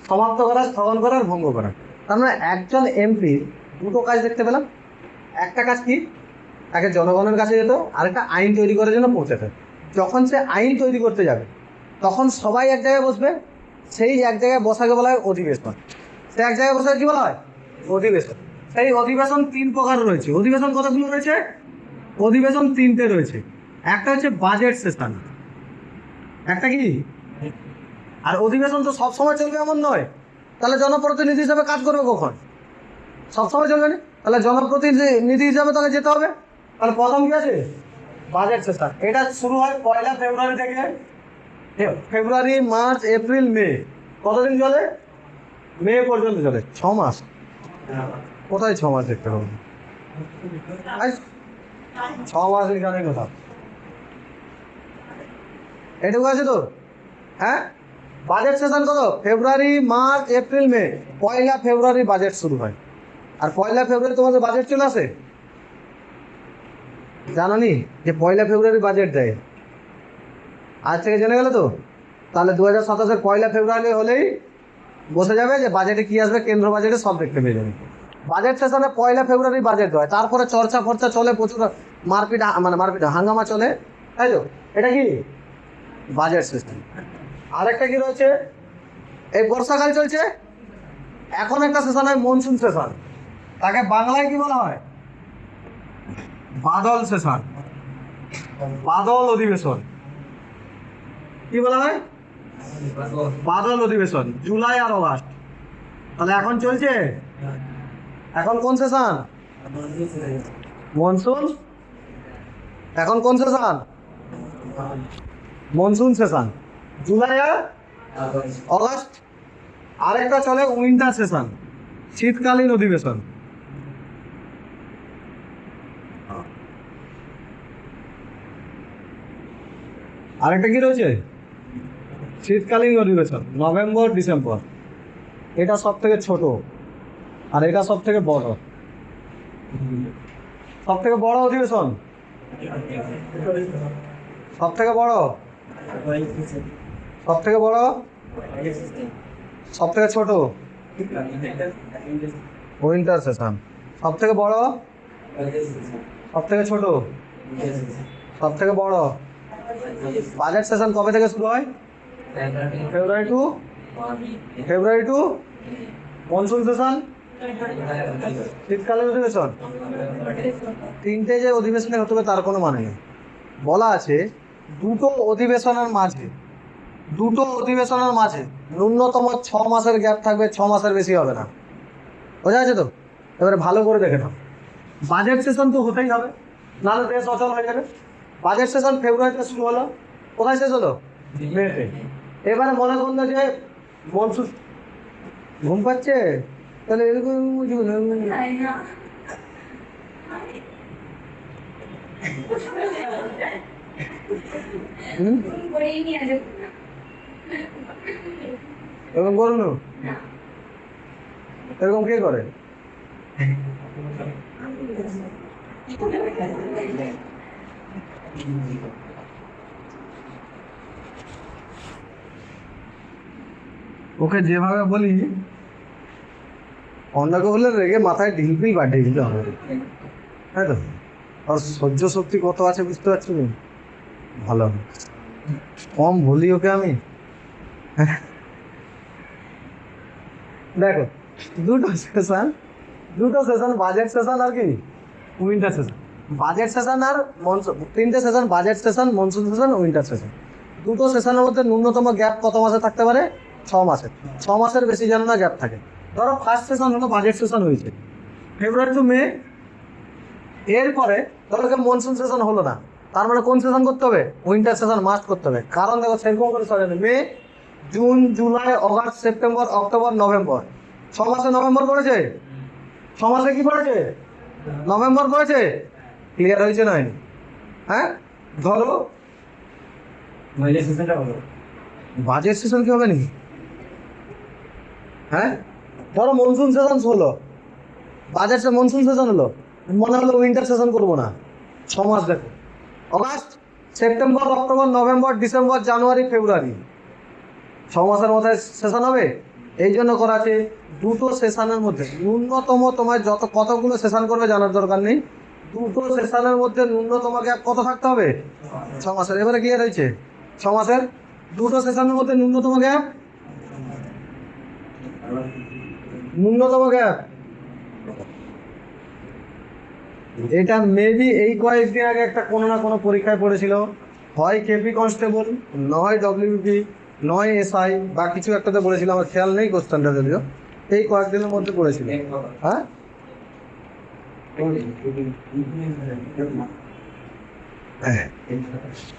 সমাপ্ত করা, স্থগন করা, ভঙ্গ করা। তার মানে একজন এমপি দুটো কাজ দেখতে পেলাম। একটা কাজ কি? তাকে জনগণের কাছে যেত, আরেকটা আইন তৈরি করার জন্য পৌঁছাতে। যখন সে আইন তৈরি করতে যাবে, তখন সবাই এক জায়গায় বসবে, সেই এক জায়গায় বসাকে বলা হয় অধিবেশন। সে এক জায়গায় বসে কি বলা হয়? অধিবেশন। সেই অধিবেশন 3 প্রকার রয়েছে। অধিবেশন কতগুলো রয়েছে? অধিবেশন 3টে রয়েছে। একটা হচ্ছে বাজেট সেশন, একটা কি? আর অধিবেশন তো সবসময় চলবে এমন নয়। তাহলে জনপ্রতিনিধি হিসাবে কাজ করবে কখন? সবসময় চলবে না। তাহলে জনপ্রতিনিধি হিসাবে তাহলে যেতে হবে। তাহলে প্রথম কি আছে? Budget session. এটা শুরু হয় 1 ফেব্রুয়ারি থেকে। ফেব্রুয়ারি, মার্চ, এপ্রিল, মে। কতদিন চলে? মে পর্যন্ত চলে, 6 মাস। কোথায় 6 মাস দেখতে হবে? 6 মাস এখানে কোথাও? এটুকু আছে তো? হ্যাঁ, বাজেট সেশন কত? ফেব্রুয়ারি, মার্চ, এপ্রিল, মে। 1 ফেব্রুয়ারি বাজেট শুরু হয়। আর 1 ফেব্রুয়ারি তোমাদের বাজেট চলে আসে। জানো নি যে 1 ফেব্রুয়ারি বাজেট দেয়? আজ থেকে জেনে গেলে তো? তাহলে 2027-এর 1 ফেব্রুয়ারি হলেই বসে যাবে যে বাজেটে কি আসবে, কেন্দ্র বাজেটে সব দেখতে পেয়ে যাবে। বাজেট সেশনে 1 ফেব্রুয়ারি বাজেট হয়। তারপরে চর্চা ফর্চা চলে, প্রচুর মারপিট, হাঙ্গামা চলে, তাই তো? এটা কি? Budget session. আরেকটা কি রয়েছে? এই বর্ষাকাল চলছে, এখন একটা সেশন হয় মনসুন সেশন। তাকে বাংলায় কি বলা হয়? বাদল সেশন, বাদল অধিবেশন। কি বলা হয়? বাদল অধিবেশন, জুলাই আর অগাস্ট। তাহলে এখন চলছে, এখন কোন সেশন? মনসুন। এখন কোন সেশন? মনসুন সেশন, জুলাই আর অগাস্ট। আরেকটা চলে উইন্টার সেশন, শীতকালীন অধিবেশন। আরেকটা কি রয়েছে? শীতকালীন অধিবেশন, নভেম্বর ডিসেম্বর। এটা সব থেকে ছোট আর এটা সব থেকে বড়। সব থেকে বড় অধিবেশন, সব থেকে বড়, সব থেকে বড়, সব থেকে ছোট উইন্টার সেশন। সব থেকে বড়, সব থেকে ছোট, সব থেকে বড়। বাজেট সেশন কবে থেকে শুরু হয়? ফেব্রুয়ারি টু মনসুন সেশন, শীতকালীন অধিবেশন। তিনটে যে অধিবেশনে হতে হবে তার কোনো মানে নেই। বলা আছে দুটো অধিবেশনের মাঝে, দুটো অধিবেশনের মাঝে ন্যূনতম 6 মাসের গ্যাপ থাকবে, 6 মাসের বেশি হবে না। বোঝা আছে তো? এবারে ভালো করে দেখে নাও, বাজেট সেশন তো হতেই হবে, নাহলে দেশ অচল হয়ে যাবে। বাজেট সেশন ফেব্রুয়ারিতে শুরু হলো, কোথায় শেষ হলো? মেতে। এবারে মনে করলো যে মনসুন, ঘুম পাচ্ছে, তাহলে এরকম এরকম করুন, এরকম কে করে? ওকে যেভাবে বলি, অন্যকে বলে রেগে মাথায় ঢিলপিল পাঠিয়ে দিতে হবে, তাই তো? আর সহ্য শক্তি কত আছে বুঝতে পারছি না। ভালো, কম বলি ওকে আমি। দেখো, দুটো সেশন, দুটো সেশন, বাজেট সেশন আর কি উইন্টার সেশন। বাজেট সেশন আর মনসুন, তিনটে session, budget session, monsoon session, winter session. দুটো সেশনের মধ্যে ন্যূনতম গ্যাপ কত মাসে থাকতে পারে? 6 মাসের। 6 মাসের বেশি যেন না গ্যাপ থাকে। ধরো ফার্স্ট সেশন হলো বাজেট সেশন হয়েছে ফেব্রুয়ারি টু মে, এরপরে ধরো মনসুন সেশন হলো না, তার মানে কোন সেশন করতে হবে? উইন্টার সেশন মাস্ট করতে হবে। কারণ দেখো সেরকম করে সাজানো, May, June, July, August, September, October, November. 6 মাসে নভেম্বর পড়েছে, 6 মাসে কি পড়েছে? নভেম্বর পড়েছে। ক্লিয়ার হয়েছে না? হ্যাঁ, ধরো বাজেট সেশন কি হবে নাকি? হ্যাঁ, ধরো মনসুন সেশন হলো, বাজেট মনসুন সেশন হলো, মনে হলো উইন্টার সেশন করবো না। 6 মাস দেখো, August, September, October, November, December, January, February. 6 মাসের মধ্যে সেশন হবে। এই জন্য করা আছে দুটো সেশনের মধ্যে ন্যূনতম, তোমার যত কতগুলো সেশন করবে জানার দরকার নেই, দুটো সেশনের মধ্যে ন্যূনতম গ্যাপ কত থাকতে হবে? 6 মাসের। এবারে ক্লিয়ার হয়েছে? 6 মাসের দুটো সেশনের মধ্যে ন্যূনতম গ্যাপ, ন্যূনতম গ্যাপ। এটা মেবি এই কয়েকদিন আগে একটা কোনো না কোনো পরীক্ষায় পড়েছিল, হয় কেপি কনস্টেবল, নয় ডব্লিউপি, নয় এসআই বা কিছু একটাতে পড়েছিল, আমার খেয়াল নেই কোশ্চেনটা, যদিও এই কয়েকদিনের মধ্যে পড়েছিল। হ্যাঁ,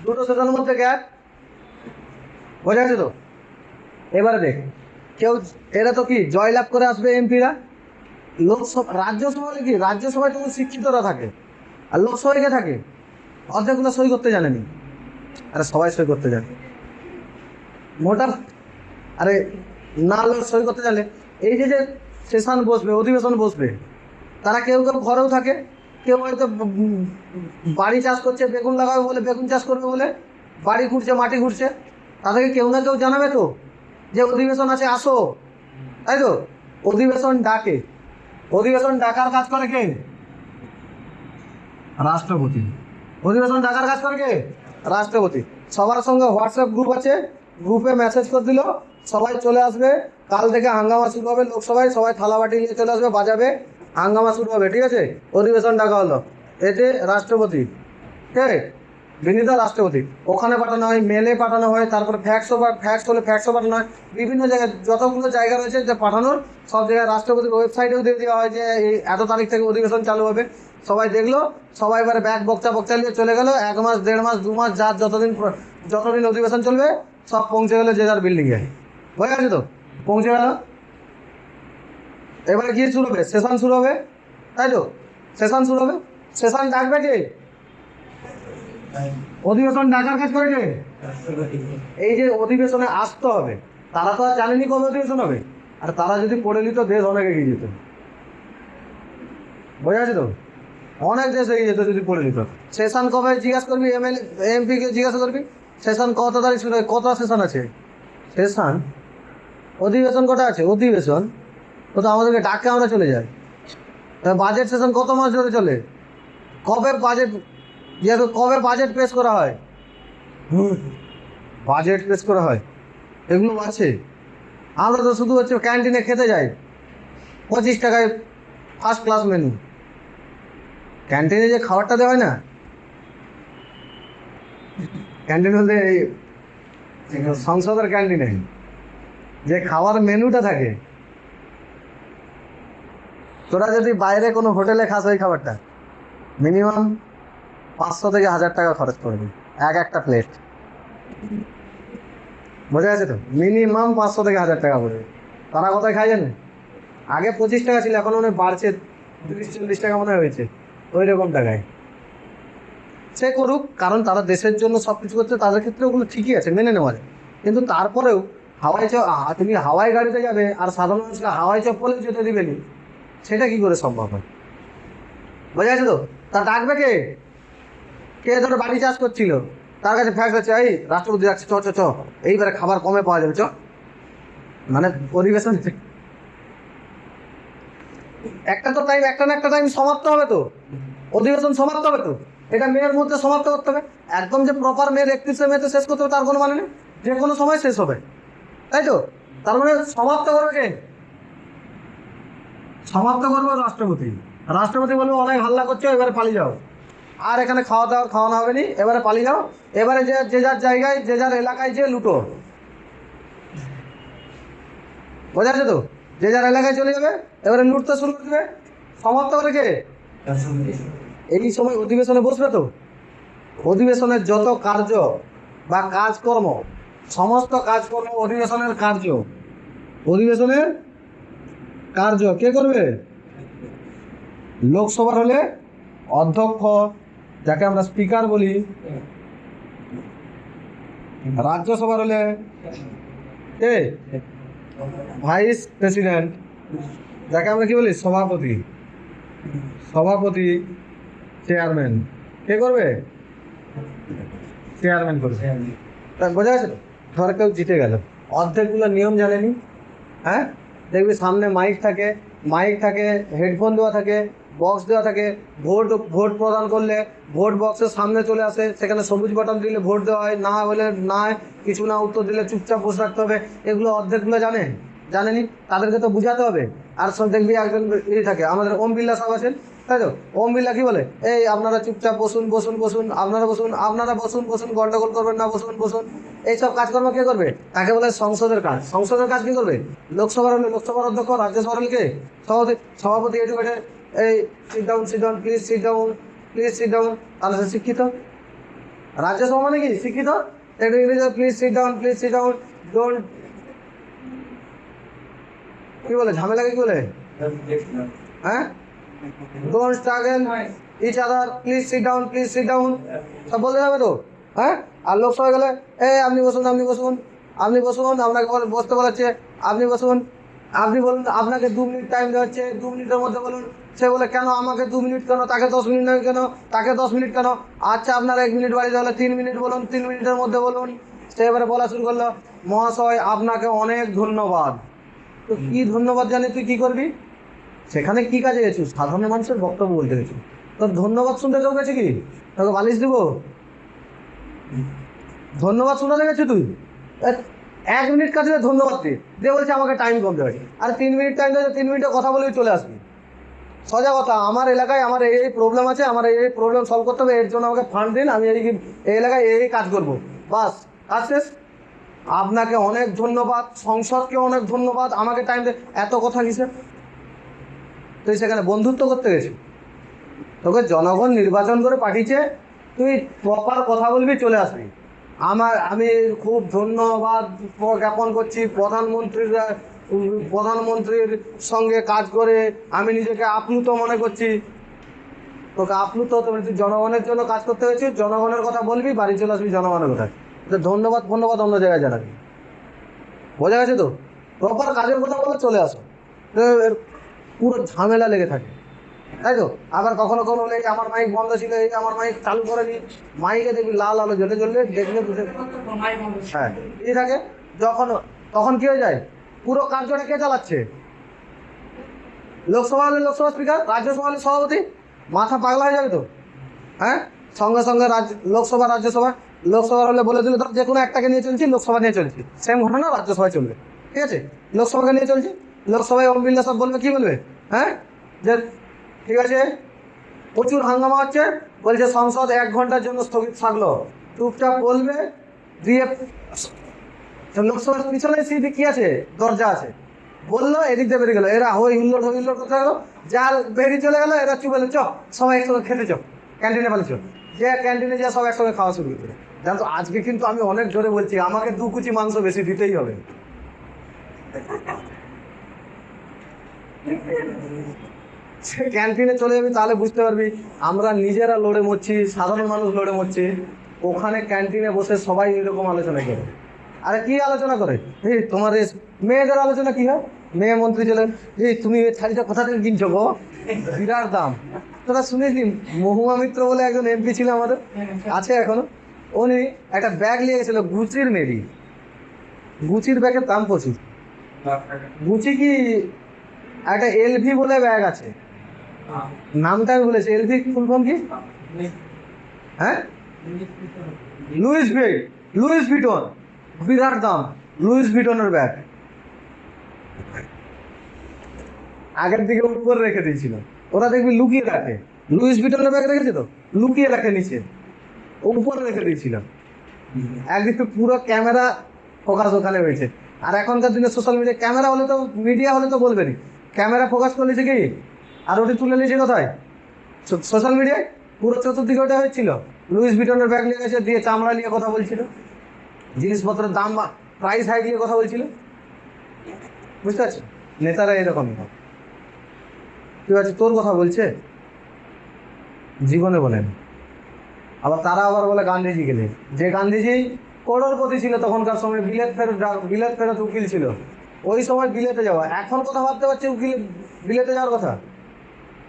দুটো সেশনের মধ্যে গ্যাপ, বোঝা যাচ্ছে তো? এবারে দেখ, কেউ, এরা তো কি জয়লাভ করে আসবে এমপিরা। লোকসভা, রাজ্যসভায় কি, রাজ্যসভায় তো শিক্ষিতরা থাকে, আর লোকসভায় কে থাকে? অর্ধেকগুলো সই করতে জানেনি। আরে সবাই সই করতে জানে, মোটা। আরে না, লোক সই করতে জানে। এই যে যে সেশন বসবে, অধিবেশন বসবে, তারা কেউ কেউ ঘরেও থাকে, কেউ হয়তো বাড়ি চাষ করছে, বেগুন লাগাবে বলে, বেগুন চাষ করবে বলে বাড়ি ঘুরছে, মাটি ঘুরছে। তাদেরকে কেউ না কেউ জানাবে তো যে অধিবেশন আছে, আসো, তাই তো? অধিবেশন ডাকে, অধিবেশন ডাকার কাজ করে কে? রাষ্ট্রপতি। অধিবেশন ডাকার কাজ করে কে? রাষ্ট্রপতি। সবার সঙ্গে হোয়াটসঅ্যাপ গ্রুপ আছে, গ্রুপে মেসেজ করে দিল, সবাই চলে আসবে, কাল থেকে হাঙ্গামা শুরু হবে লোকসভায়, সবাই থালা বাটি নিয়ে চলে আসবে, বাজাবে, হাঙ্গামা শুরু হবে, ঠিক আছে? অধিবেশন ডাকা হলো। এতে রাষ্ট্রপতি, ঠিক আছে, বিনীত রাষ্ট্রপতি, ওখানে পাঠানো হয়, মেলে পাঠানো হয়, তারপরে ফ্যাক্স হলে ফ্যাক্সও পাঠানো হয়, বিভিন্ন জায়গায় যতগুলো জায়গা রয়েছে যে পাঠানোর, সব জায়গায় রাষ্ট্রপতির ওয়েবসাইটেও দিয়ে দেওয়া হয় যে এই এত তারিখ থেকে অধিবেশন চালু হবে। সবাই দেখলো, সবাই এবারে ব্যাগ বক্তা নিয়ে চলে গেলো, 1 মাস 1.5 মাস 2 মাস যার যতদিন অধিবেশন চলবে সব পৌঁছে গেলো যে যার বিল্ডিংয়ে। হয়ে গেছে তো, পৌঁছে গেল। এবারে কি শুরু হবে? সেশন শুরু হবে, তাই তো? সেশন শুরু হবে, সেশন ডাকবে কে? অধিবেশন ডাকার কাজ করে কে? এই যে অধিবেশনে আসতে হবে, তারা তো আর জানেনি কবে অধিবেশন হবে, আর তারা যদি পড়ে নিত দেশ অনেক এগিয়ে যেত। বোঝা আছে তো? অনেক দেশ এগিয়ে যেত যদি পড়ে নিত। সেশন কবে জিজ্ঞাসা করবি, এমপিকে জিজ্ঞাসা করবি সেশন কত তারিখ শুরু হয়, কত সেশন আছে। সেশন অধিবেশন কটা আছে? অধিবেশন ও তো আমাদেরকে ডাকে, আমরা চলে যাই। বাজেট সেশন কত মাস ধরে চলে? কবে বাজেট পেশ করা হয়? বাজেট পেশ করা হয়, এগুলো আছে। আমরা তো শুধু হচ্ছে ক্যান্টিনে খেতে যাই, 25 টাকায় ফার্স্ট ক্লাস মেনু। ক্যান্টিনে যে খাবারটা দেওয়া হয় না, ক্যান্টিন বলতে এই সংসদের ক্যান্টিনে যে খাবার মেনুটা থাকে, তোরা যদি বাইরে কোনো হোটেলে খাস ওই খাবারটা মিনিমাম 500 থেকে 1000 টাকা খরচ করবে একটা প্লেট। বোঝা গেছে তো? মিনিমাম 500 থেকে 1000 টাকা পড়বে। তারা কোথায় খায় জানে? আগে 25 টাকা ছিল, এখন মনে বাড়ছে, 30-40 টাকা মনে হয়েছে, ওই রকম টাকায়। সে করুক, কারণ তারা দেশের জন্য সব কিছু করছে, তাদের ক্ষেত্রে ওগুলো ঠিকই আছে, মেনে নেওয়া যায়। কিন্তু তারপরেও তুমি হাওয়াই গাড়িতে যাবে আর সাধারণ মানুষকে হাওয়াই চপ্পলে যেতে দিবে নি, সেটা কি করে সম্ভব হয়? বোঝা গেছে তো? তা ডাকবে কে? কে ধরো বাড়ি চাষ করছিল, তার কাছে ফ্যাক্স আছে, এই রাষ্ট্রপতি যাচ্ছে, চ চ চ, এইবারে খাবার কমে পাওয়া যাবে, চ। মানে পরিবেশন একটা তো টাইম, একটা না একটা টাইম সমাপ্ত হবে তো, অধিবেশন সমাপ্ত হবে তো, এটা মেয়ের মধ্যে সমাপ্ত করতে হবে। একদম যে প্রপার মেয়ের 31শে মেতে শেষ করতে হবে তার কোনো মানে নেই, যে কোনো সময় শেষ হবে, তাই তো? তার মানে সমাপ্ত করবে কে? সমাপ্ত করবে রাষ্ট্রপতি। রাষ্ট্রপতি বলবে অনেক হাল্লা করছো, এবারে পালিয়ে যাও, আর এখানে খাওয়ানো হবে নি, এবারে পালিয়ে যাও। এবারে যে যার জায়গায় যে যার এলাকায় যে লুটো। বোঝা যাচ্ছে তো? যে যার এলাকায় চলে যাবে, এবারে লুটতে শুরু করে দেবে। সমাপ্ত করে কে? এই সময় অধিবেশনে বসবে তো, অধিবেশনের যত কার্য বা কাজকর্ম, সমস্ত কাজকর্ম অধিবেশনের কার্য কে করবে? লোকসভার হলে অধ্যক্ষ, যাকে আমরা স্পিকার বলি। রাজ্যসভার হলে কে? ভাইস প্রেসিডেন্ট, যাকে আমরা কি বলি? সভাপতি। চেয়ারম্যান কে করবে? চেয়ারম্যান করবে। বোঝা গেছে? ধর কেউ জিতে গেল, অর্ধেকগুলো নিয়ম জানেনি, হ্যাঁ, দেখবি সামনে মাইক থাকে, হেডফোন দেওয়া থাকে, বক্স দেওয়া থাকে। ভোট প্রদান করলে ভোট বক্সের সামনে চলে আসে, সেখানে সবুজ বাটন দিলে ভোট দেওয়া হয়, না হলে না, কিছু না উত্তর দিলে চুপচাপ বসে রাখতে হবে। এগুলো অর্ধেকগুলো জানেনি, তাদেরকে তো বুঝাতে হবে। আর সব দেখবি একজন থাকে, আমাদের ওম বিড়লা সাহেব আছেন, তাই তো? ওম বিড়লা কি বলে? এই আপনারা চুপচাপ বসুন, আপনারা বসুন, গন্ডগোল করবেন না, বসুন। এইসব কাজকর্ম কে করবে? তাকে বলে সংসদের কাজ। সংসদের কাজ কি করবে? লোকসভার হলে লোকসভার অধ্যক্ষ, রাজ্যসভার হলে কে? সভাপতি এডুকেটেড, এই sit down, please sit down, তাহলে সে শিক্ষিত। রাজ্যসভা মানে কি? শিক্ষিত। প্লিজ সিট ডাউন, ডোন্ট, কি বলে ঝামেলাকে কি বলে? হ্যাঁ, don't struggle each other, please sit down, সব বলতে হবে তো, হ্যাঁ। আর লোকসভায় গেলে আপনি বসুন, আপনাকে বসতে বলাচ্ছে, আপনি বসুন, আপনি বলুন, আপনাকে 2 মিনিট টাইম দেওয়া হচ্ছে, 2 মিনিটের মধ্যে বলুন। সে বলে কেন আমাকে 2 মিনিট কেন, তাকে 10 মিনিট নয় কেন, তাকে 10 মিনিট কেন? আচ্ছা, আপনার 1 মিনিট বাড়িতে হলে 3 মিনিট বলুন, 3 মিনিটের মধ্যে বলুন। সে এবারে বলা শুরু করলো, মহাশয় আপনাকে অনেক ধন্যবাদ। তো কি ধন্যবাদ জানি তুই কি করবি? সেখানে কি কাজে গেছিস? সাধারণ মানুষের বক্তব্য বলতে গেছিস। তোর ধন্যবাদ শুনতে কেউ গেছে কি? তোকে বালিশ দিব? ধন্যবাদ শোনাতে গেছি তুই? 1 মিনিট কাজে ধন্যবাদ দিয়ে বলছে আমাকে টাইম কম দেবে, আর 3 মিনিট টাইম দেবে, 3 মিনিটে কথা বলেই চলে আসবি। সোজা কথা, আমার এলাকায় আমার এই প্রবলেম আছে, আমার এই প্রবলেম সলভ করতে হবে, এর জন্য আমাকে ফান্ড দিন, আমি এই এলাকায় এই কাজ করব, বাস, কাজ শেষ। আপনাকে অনেক ধন্যবাদ, সংসদকে অনেক ধন্যবাদ, আমাকে টাইম দে। এত কথা কিসের? তুই সেখানে বন্ধুত্ব করতে গেছিস? তোকে জনগণ নির্বাচন করে পাঠিয়েছে, তুই প্রপার কথা বলবি, চলে আসবি। আমি খুব ধন্যবাদ জ্ঞাপন করছি প্রধানমন্ত্রীর সঙ্গে কাজ করে আমি নিজেকে আপ্লুত মনে করছি। তোকে আপ্লুত হতে পারে, তুই জনগণের জন্য কাজ করতে হয়েছিস, জনগণের কথা বলবি, বাড়ি চলে আসবি জনগণের কথায়। ধন্যবাদ অন্য জায়গায় জানাবি। বোঝা গেছে তো? প্রপার কাজের কথা বলে চলে আসো। পুরো ঝামেলা লেগে থাকে, তাই তো? আবার কখনো কখনো বলে আমার মাইক বন্ধ ছিল, এই আমার মাইক চালু করে নি, মাইকে দেখবি লাল আলো জ্বলে দেখলে বুঝে। হ্যাঁ, এই থাকে তখন কি হয়ে যায়? পুরো কার্যটা কে চালাচ্ছে? লোকসভা হলে লোকসভা স্পিকার, রাজ্যসভা হলে সভাপতি। মাথা পাগলা হয়ে যাবে তো। হ্যাঁ, সঙ্গে সঙ্গে লোকসভা লোকসভা হলে বলে দিলে ধর যে কোনো একটাকে নিয়ে চলছি, লোকসভা নিয়ে চলছি, সেম ঘটনা রাজ্যসভায় চলবে। ঠিক আছে, লোকসভাকে নিয়ে চলছি, লোকসভায় ওম বিড়লা সব বলবে, কি বলবে? হ্যাঁ, যে ঠিক আছে, প্রচুর হাঙ্গামা হচ্ছে, বলছে সংসদ 1 ঘন্টার জন্য স্থগিত থাকলো, চুপচাপ বলবে, দিয়ে লোকসভার পিছনে সিট কি আছে, দরজা আছে, বললো, এদিক দিয়ে বেরিয়ে গেলো, এরা হই হুল্লোড় করতে গেলো, যার বেরিয়ে চলে গেলো, এরা চুপ বলে চ সবাই একসঙ্গে খেতে চ, ক্যান্টিনে পালিয়ে চ, যে ক্যান্টিনে যা সব একসঙ্গে খাওয়া শুরু করে। জানো তো, আজকে কিন্তু আমি অনেক জোরে বলছি, আমাকে 2 কুচি মাংস বেশি দিতেই হবে। ক্যান্টিনে চলে যাবি, তাহলে বুঝতে পারবি আমরা নিজেরা লড়ে মরছি, সাধারণ মানুষ লড়ে মরছি। ওখানে ক্যান্টিনে বসে সবাই এরকম আলোচনা করে। আরে কি আলোচনা করে? এই তোমার মেয়েদের আলোচনা কি হয়? মেয়ে মন্ত্রী চলে, এই তুমি এই শাড়িটা কোথা থেকে কিনছো গো, বিরাট দাম। তোরা শুনেছি, মহুয়া মিত্র বলে একজন এমপি ছিল আমাদের, আছে এখনো, উনি একটা ব্যাগ নিয়ে গেছিল গুচির, মেবি গুচির ব্যাগের দাম প্রচুর। গুচি কি একটা এলভি বলে ব্যাগ আছে, নামটা আমি বলেছি, এলভি ফুল ফর্ম কি? হ্যাঁ, লুইস ভিটন, বিরাট দাম লুইস ভিটনের ব্যাগ। আগের দিকে উপরে রেখে দিয়েছিল, ওরা দেখবি লুকিয়ে রাখে, লুইস ভিটনের ব্যাগ রেখেছে তো, লুকিয়ে রাখে নিচে, উপরে রেখে দিয়েছিলাম। একদিন পুরো ক্যামেরা ফোকাস ওখানে হয়েছে। আর এখনকার দিনে সোশ্যাল মিডিয়া, ক্যামেরা হলে তো, মিডিয়া হলে তো বলবেনি, ক্যামেরা ফোকাস করে নিয়েছে কি, আর ওটি তুলে নিয়েছে কোথায়? সোশ্যাল মিডিয়ায়। পুরো চতুর্দিকে ওটা হয়েছিল, লুইস ভিটনের ব্যাগ নিয়ে গেছে, দিয়ে চামড়া নিয়ে কথা বলছিল, জিনিসপত্রের দাম বা প্রাইস হাই দিয়ে কথা বলছিল। বুঝতে পারছি, নেতারা এরকমই হয়। ঠিক আছে, তোর কথা বলছে জীবনে বলেন। আবার তারা আবার বলে গান্ধীজি গেলে, যে গান্ধীজি করোড়পতি ছিল তখনকার সময়, বিলেত ফেরত উকিল ছিল, ওই সময় বিলেতে যাওয়া, এখন কথা ভাবতে পারছে উকিল বিলেতে যাওয়ার কথা,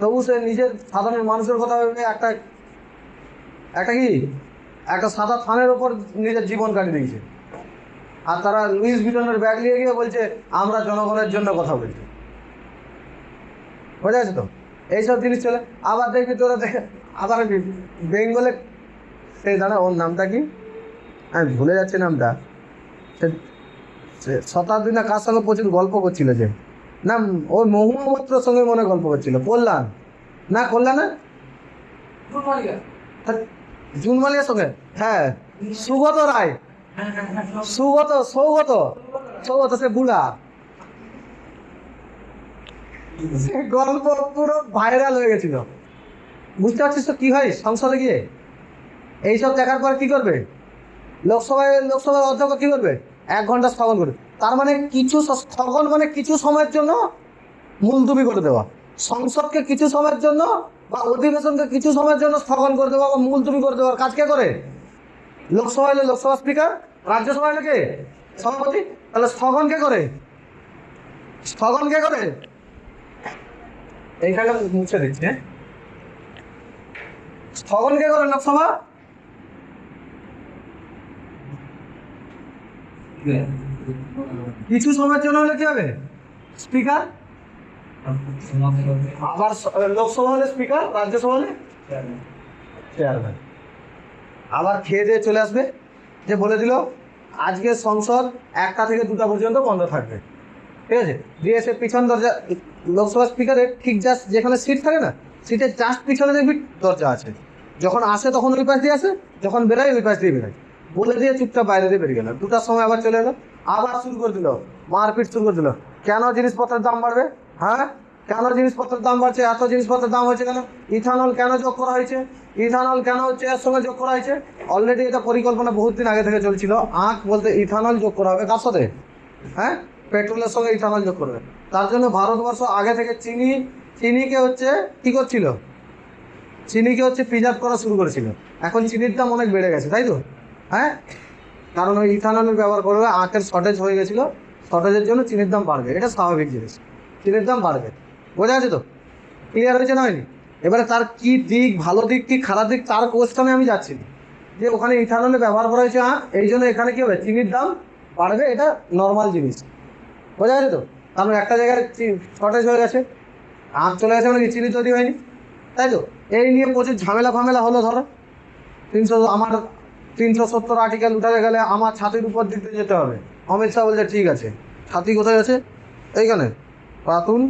তবু সে নিজের সাধারণ মানুষের কথা ভেবে একটা সাদা থানের ওপর নিজের জীবন কাটিয়ে দিয়েছে। আর তারা লুইস ভিটনের ব্যাগ নিয়ে গিয়ে বলছে আমরা জনগণের জন্য কথা বলছি। বোঝা যাচ্ছে তো? এইসব জিনিস চলে। আবার দেখবি তোরা আবার বেঙ্গলে, সেই দাঁড়া, ওর নামটা কি, আমি ভুলে যাচ্ছি নামটা, শতাব্দী না কার সঙ্গে প্রচুর গল্প করছিল, যে না ওই মহুয়া মৈত্রর সঙ্গে মনে গল্প করছিল, কল্যাণ না জুনমালিয়ার সঙ্গে, হ্যাঁ, সুগত রায়, সৌগত সে বুড়া, সে গল্প পুরো ভাইরাল হয়ে গেছিল। বুঝতে পারছিস তো কি হয় সংসদে গিয়ে? এইসব দেখার পর কি করবে? লোকসভার অধ্যক্ষ কি করবে? 1 ঘন্টা স্থগন করবে। তার মানে স্থগন মানে কিছু সময়ের জন্য মুলতুবি করে দেওয়া, সংসদকে কিছু সময়ের জন্য বা অধিবেশনকে কিছু সময়ের জন্য স্থগন করে দেওয়া বা মুলতুবি করে দেওয়ার কাজ কে করে? লোকসভা হলে লোকসভা স্পিকার, রাজ্যসভা হলে কে? সভাপতি। তাহলে স্থগন কে করে? এইখানে মুছে দিচ্ছে, স্থগন কে করে? লোকসভা। কিছু সময়ের জন্য হলে কি হবে? স্পিকার। আবার লোকসভা হলে স্পিকার, রাজ্যসভা হলে চেয়ারম্যান। আবার খেয়ে দিয়ে চলে আসবে, যে বলে দিল আজকে সংসদ 1টা থেকে 2টা পর্যন্ত বন্ধ থাকবে। ঠিক আছে, দিয়ে এসে পিছন দরজা লোকসভা স্পিকারের ঠিক জাস্ট যেখানে সিট থাকে না, সিটের জাস্ট পিছনে দেখবি দরজা আছে। যখন আসে তখন ওই পাশ দিয়ে আসে, যখন বেরোয় ওই পাশ দিয়ে বেরোয়। বলে দিয়ে চুপচাপ বাইরে দিয়ে বেরিয়ে গেল। 2টার সময় আবার চলে এলো, আবার শুরু করে দিল, মারপিট শুরু করে দিল। কেন জিনিসপত্রের দাম বাড়বে? হ্যাঁ, কেন জিনিসপত্রের দাম বাড়ছে? এত জিনিসপত্রের দাম হয়েছে কেন? ইথানল কেন যোগ করা হয়েছে? ইথানল কেন হচ্ছে এর সঙ্গে যোগ করা হয়েছে? অলরেডি এটা পরিকল্পনা বহুত দিন আগে থেকে চলছিল। বলতে ইথানল যোগ করা হবে কার সাথে? হ্যাঁ, পেট্রোলের সঙ্গে ইথানল যোগ করবে। তার জন্য ভারতবর্ষ আগে থেকে চিনিকে হচ্ছে কি করছিল? চিনিকে হচ্ছে প্রিজার্ভ করা শুরু করেছিল। এখন চিনির দাম অনেক বেড়ে গেছে, তাই তো? হ্যাঁ, কারণ ওই ইথানলের ব্যবহার করলে আখের শর্টেজ হয়ে গেছিলো, শর্টেজের জন্য চিনির দাম বাড়বে। এটা স্বাভাবিক জিনিস, চিনির দাম বাড়বে। বোঝা আছে তো? ক্লিয়ার হয়েছে না হয়নি? এবারে তার কি দিক, ভালো দিক কি খারাপ দিক, তার কোশ্চেনে আমি যাচ্ছি না। যে ওখানে ইথানলে ব্যবহার করা হয়েছে, এই জন্য এখানে কী হবে? চিনির দাম বাড়বে, এটা নর্মাল জিনিস। বোঝা গেছে তো? কারণ একটা জায়গায় শর্টেজ হয়ে গেছে, আখ চলে গেছে, মানে চিনি তৈরি হয়নি, তাই তো? এই নিয়ে প্রচুর ঝামেলা হলো। ধরো আমার 370 আর্টিকেল উঠে গেলে আমার ছাতির উপর দিতে যেতে হবে। অমিত শাহ বলছে ঠিক আছে। ছাতি কোথায় আছে? এইখানে পাতুন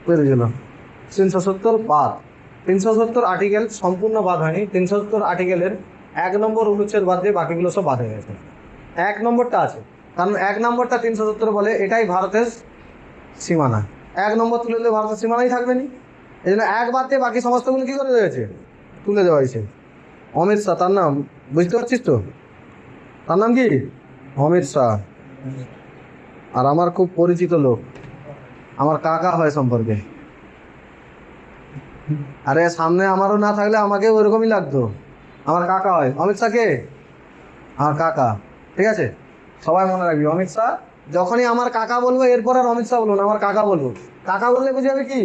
বেরিয়ে গেল। 370 বাদ। 370 আর্টিকেল সম্পূর্ণ বাদ হয়নি। 370 আর্টিকেলের 1 নম্বর অনুচ্ছেদ বাদ দিয়ে বাকিগুলো সব বাদ হয়ে গেছে। 1 নম্বরটা আছে, কারণ 1 নম্বরটা 370 বলে এটাই ভারতের সীমানা। 1 নম্বর তুলে দিলে ভারতের সীমানাই থাকবে না। এই জন্য 1 বাদ দিয়ে বাকি সমস্তগুলো কী করে রয়েছে? তুলে দেওয়া হয়েছে। অমিত শাহ তার নাম, বুঝতে পারছিস তো? তার নাম কি? অমিত শাহ। আর আমার খুব পরিচিত লোক, আমার কাকা হয় সম্পর্কে। আরে সামনে আমারও না থাকলে আমাকে ওইরকমই লাগতো। আমার কাকা হয়। অমিত শাহ কে? আমার কাকা। ঠিক আছে, সবাই মনে রাখবি। অমিত শাহ যখনই আমার কাকা বলবো, এরপর আর অমিত শাহ বলবো না, আমার কাকা বলবো। কাকা বললে বুঝে যাবে কি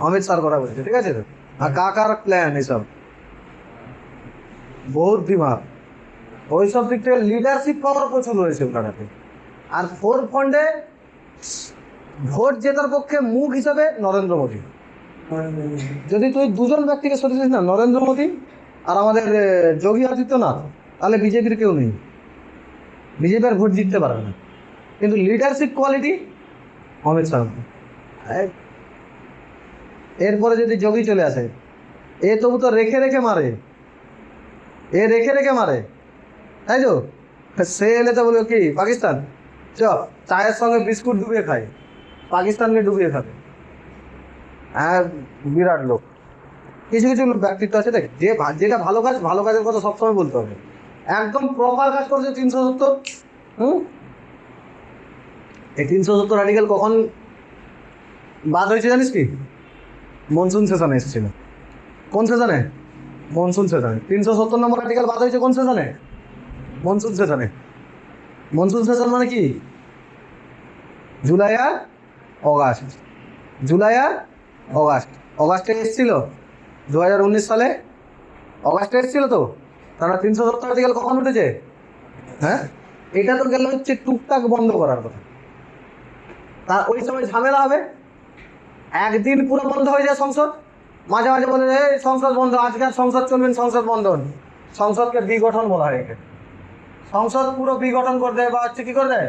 অমিত শাহর কথা বলছে। ঠিক আছে তো? আর কাকার প্ল্যান এসব বহুত দিমাগ। ওইসব দিক থেকে লিডারশিপ পাওয়ার প্রচুর রয়েছে ওখানে। আর ফোর ফ্রন্টে ভোট জেতার পক্ষে মুখ হিসাবে নরেন্দ্র মোদী। যদি তুই দুজন ব্যক্তিকে সরিয়েছিস না, নরেন্দ্র মোদী আর আমাদের যোগী আদিত্যনাথ, তাহলে বিজেপির কেউ নেই। বিজেপি আর ভোট জিততে পারবে না। কিন্তু লিডারশিপ কোয়ালিটি অমিত শাহ। এরপরে যদি যোগী চলে আসে, এ তবু তো রেখে রেখে মারে, তাই তো? সে এলে তো বলবো কি পাকিস্তান চ, চায়ের সঙ্গে বিস্কুট ডুবিয়ে খায়, পাকিস্তানকে ডুবিয়ে খাবে। হ্যাঁ, বিরাট লোক। কিছু ব্যক্তিত্ব আছে, দেখ যেটা ভালো কাজের কথা সবসময় বলতে হবে। একদম প্রপার কাজ করছে 370। এই 370 আর্টিকেল কখন বাদ হয়েছে জানিস কি? মনসুন সেশনে এসেছিল। কোন সেশনে? মনসুন সেশনে। 370 নম্বর আর্টিকেল বাদ হয়েছে কোন সেশনে? মনসুন সেশনে। মনসুন সেশন মানে কি? জুলাই আর অগাস্ট। অগাস্টে এসেছিল 2019 সালে, অগাস্টে এসেছিল তো। তারা 370 আর্টিকেল কখন উঠেছে? হ্যাঁ, এটা তো গেল হচ্ছে টুকটাক বন্ধ করার কথা। তার ওই সময় ঝামেলা হবে, একদিন পুরো বন্ধ হয়ে যায় সংসদ। মাঝে মাঝে বলে এই সংসদ বন্ধ, আজকে আর সংসদ চলবেন, সংসদ বন্ধ। সংসদকে বিগঠন বলা হয়। সংসদ পুরো বিগঠন করে দেয় বা হচ্ছে কী করে দেয়?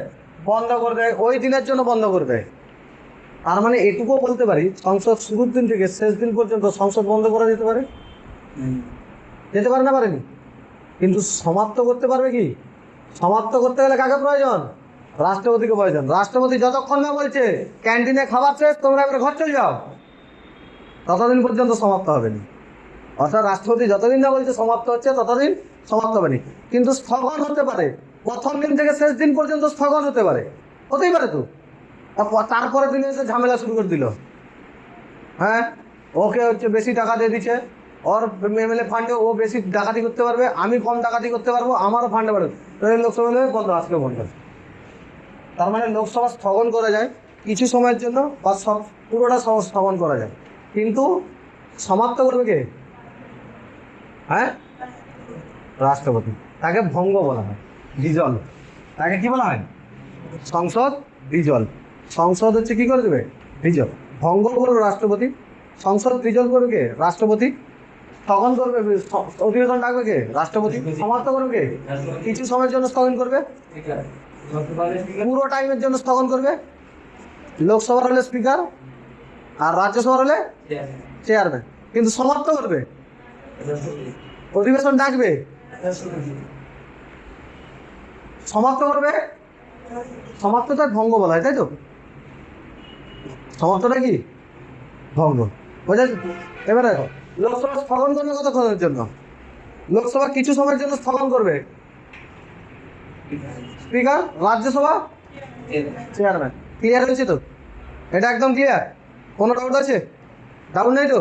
বন্ধ করে দেয়, ওই দিনের জন্য বন্ধ করে দেয়। তার মানে এটুকুও বলতে পারি, সংসদ শুরুর দিন থেকে শেষ দিন পর্যন্ত সংসদ বন্ধ করা যেতে পারে না পারেনি? কিন্তু সমাপ্ত করতে পারবে কি? সমাপ্ত করতে গেলে কাকে প্রয়োজন? রাষ্ট্রপতিকে প্রয়োজন। রাষ্ট্রপতি যতক্ষণ না বলছে ক্যান্টিনে খাবার শেষ, তোমরা এবারে ঘর চলে যাও, ততদিন পর্যন্ত সমাপ্ত হবে না। অর্থাৎ রাষ্ট্রপতি যতদিন না বলছে সমাপ্ত হচ্ছে, ততদিন সমাপ্ত হবে না। কিন্তু স্থগন হতে পারে, প্রথম দিন থেকে শেষ দিন পর্যন্ত স্থগন হতে পারে, হতেই পারে তো। তারপরে তিনি এসে ঝামেলা শুরু করে দিল। হ্যাঁ, ওকে হচ্ছে বেশি টাকা দিয়ে দিচ্ছে, ওর এমএলএ ফান্ডে ও বেশি ডাকাতি করতে পারবে, আমি কম ডাকাতি করতে পারবো, আমারও ফান্ডে পারবে। লোকসভা বন্ধ, আজকে বন্ধ। তার মানে লোকসভা স্থগন করা যায় কিছু সময়ের জন্য, বা পুরোটা স্থগন করা যায়, কিন্তু সমাপ্ত করবে কে? হ্যাঁ, রাষ্ট্রপতি। তাকে ভঙ্গ বলা হয়, ডিজল। তাকে কি বলা হয়? সংসদ ডিজল। সংসদ হচ্ছে কি করে দেবে? ডিজল। ভঙ্গ করবে রাষ্ট্রপতি, সংসদ ডিজল করবে কে? রাষ্ট্রপতি। স্থগন করবে, অধিবেশন ডাকবে কে? রাষ্ট্রপতি। সমাপ্ত করবে কে? কিছু সময়ের জন্য স্থগন করবে, পুরো টাইমের জন্য স্থগন করবে লোকসভার হলে স্পিকার, আর রাজ্যসভার হলে চেয়ারম্যান। কিন্তু সমাপ্ত করবে, অধিবেশন ডাকবে, সমাপ্ত করবে। সমাপ্তটা ভঙ্গ বলা হয়, তাই তো? সমাপ্তটা কি ভঙ্গ, বোঝা? এবারে দেখো, লোকসভা স্থগন করবে কতক্ষণের জন্য? লোকসভা কিছু সময়ের জন্য স্থগন করবে স্পিকার, রাজ্যসভা চেয়ারম্যান। ক্লিয়ার হয়েছে তো? এটা একদম ক্লিয়ার? কোনো ডাউট আছে? ডাউট নেই তো?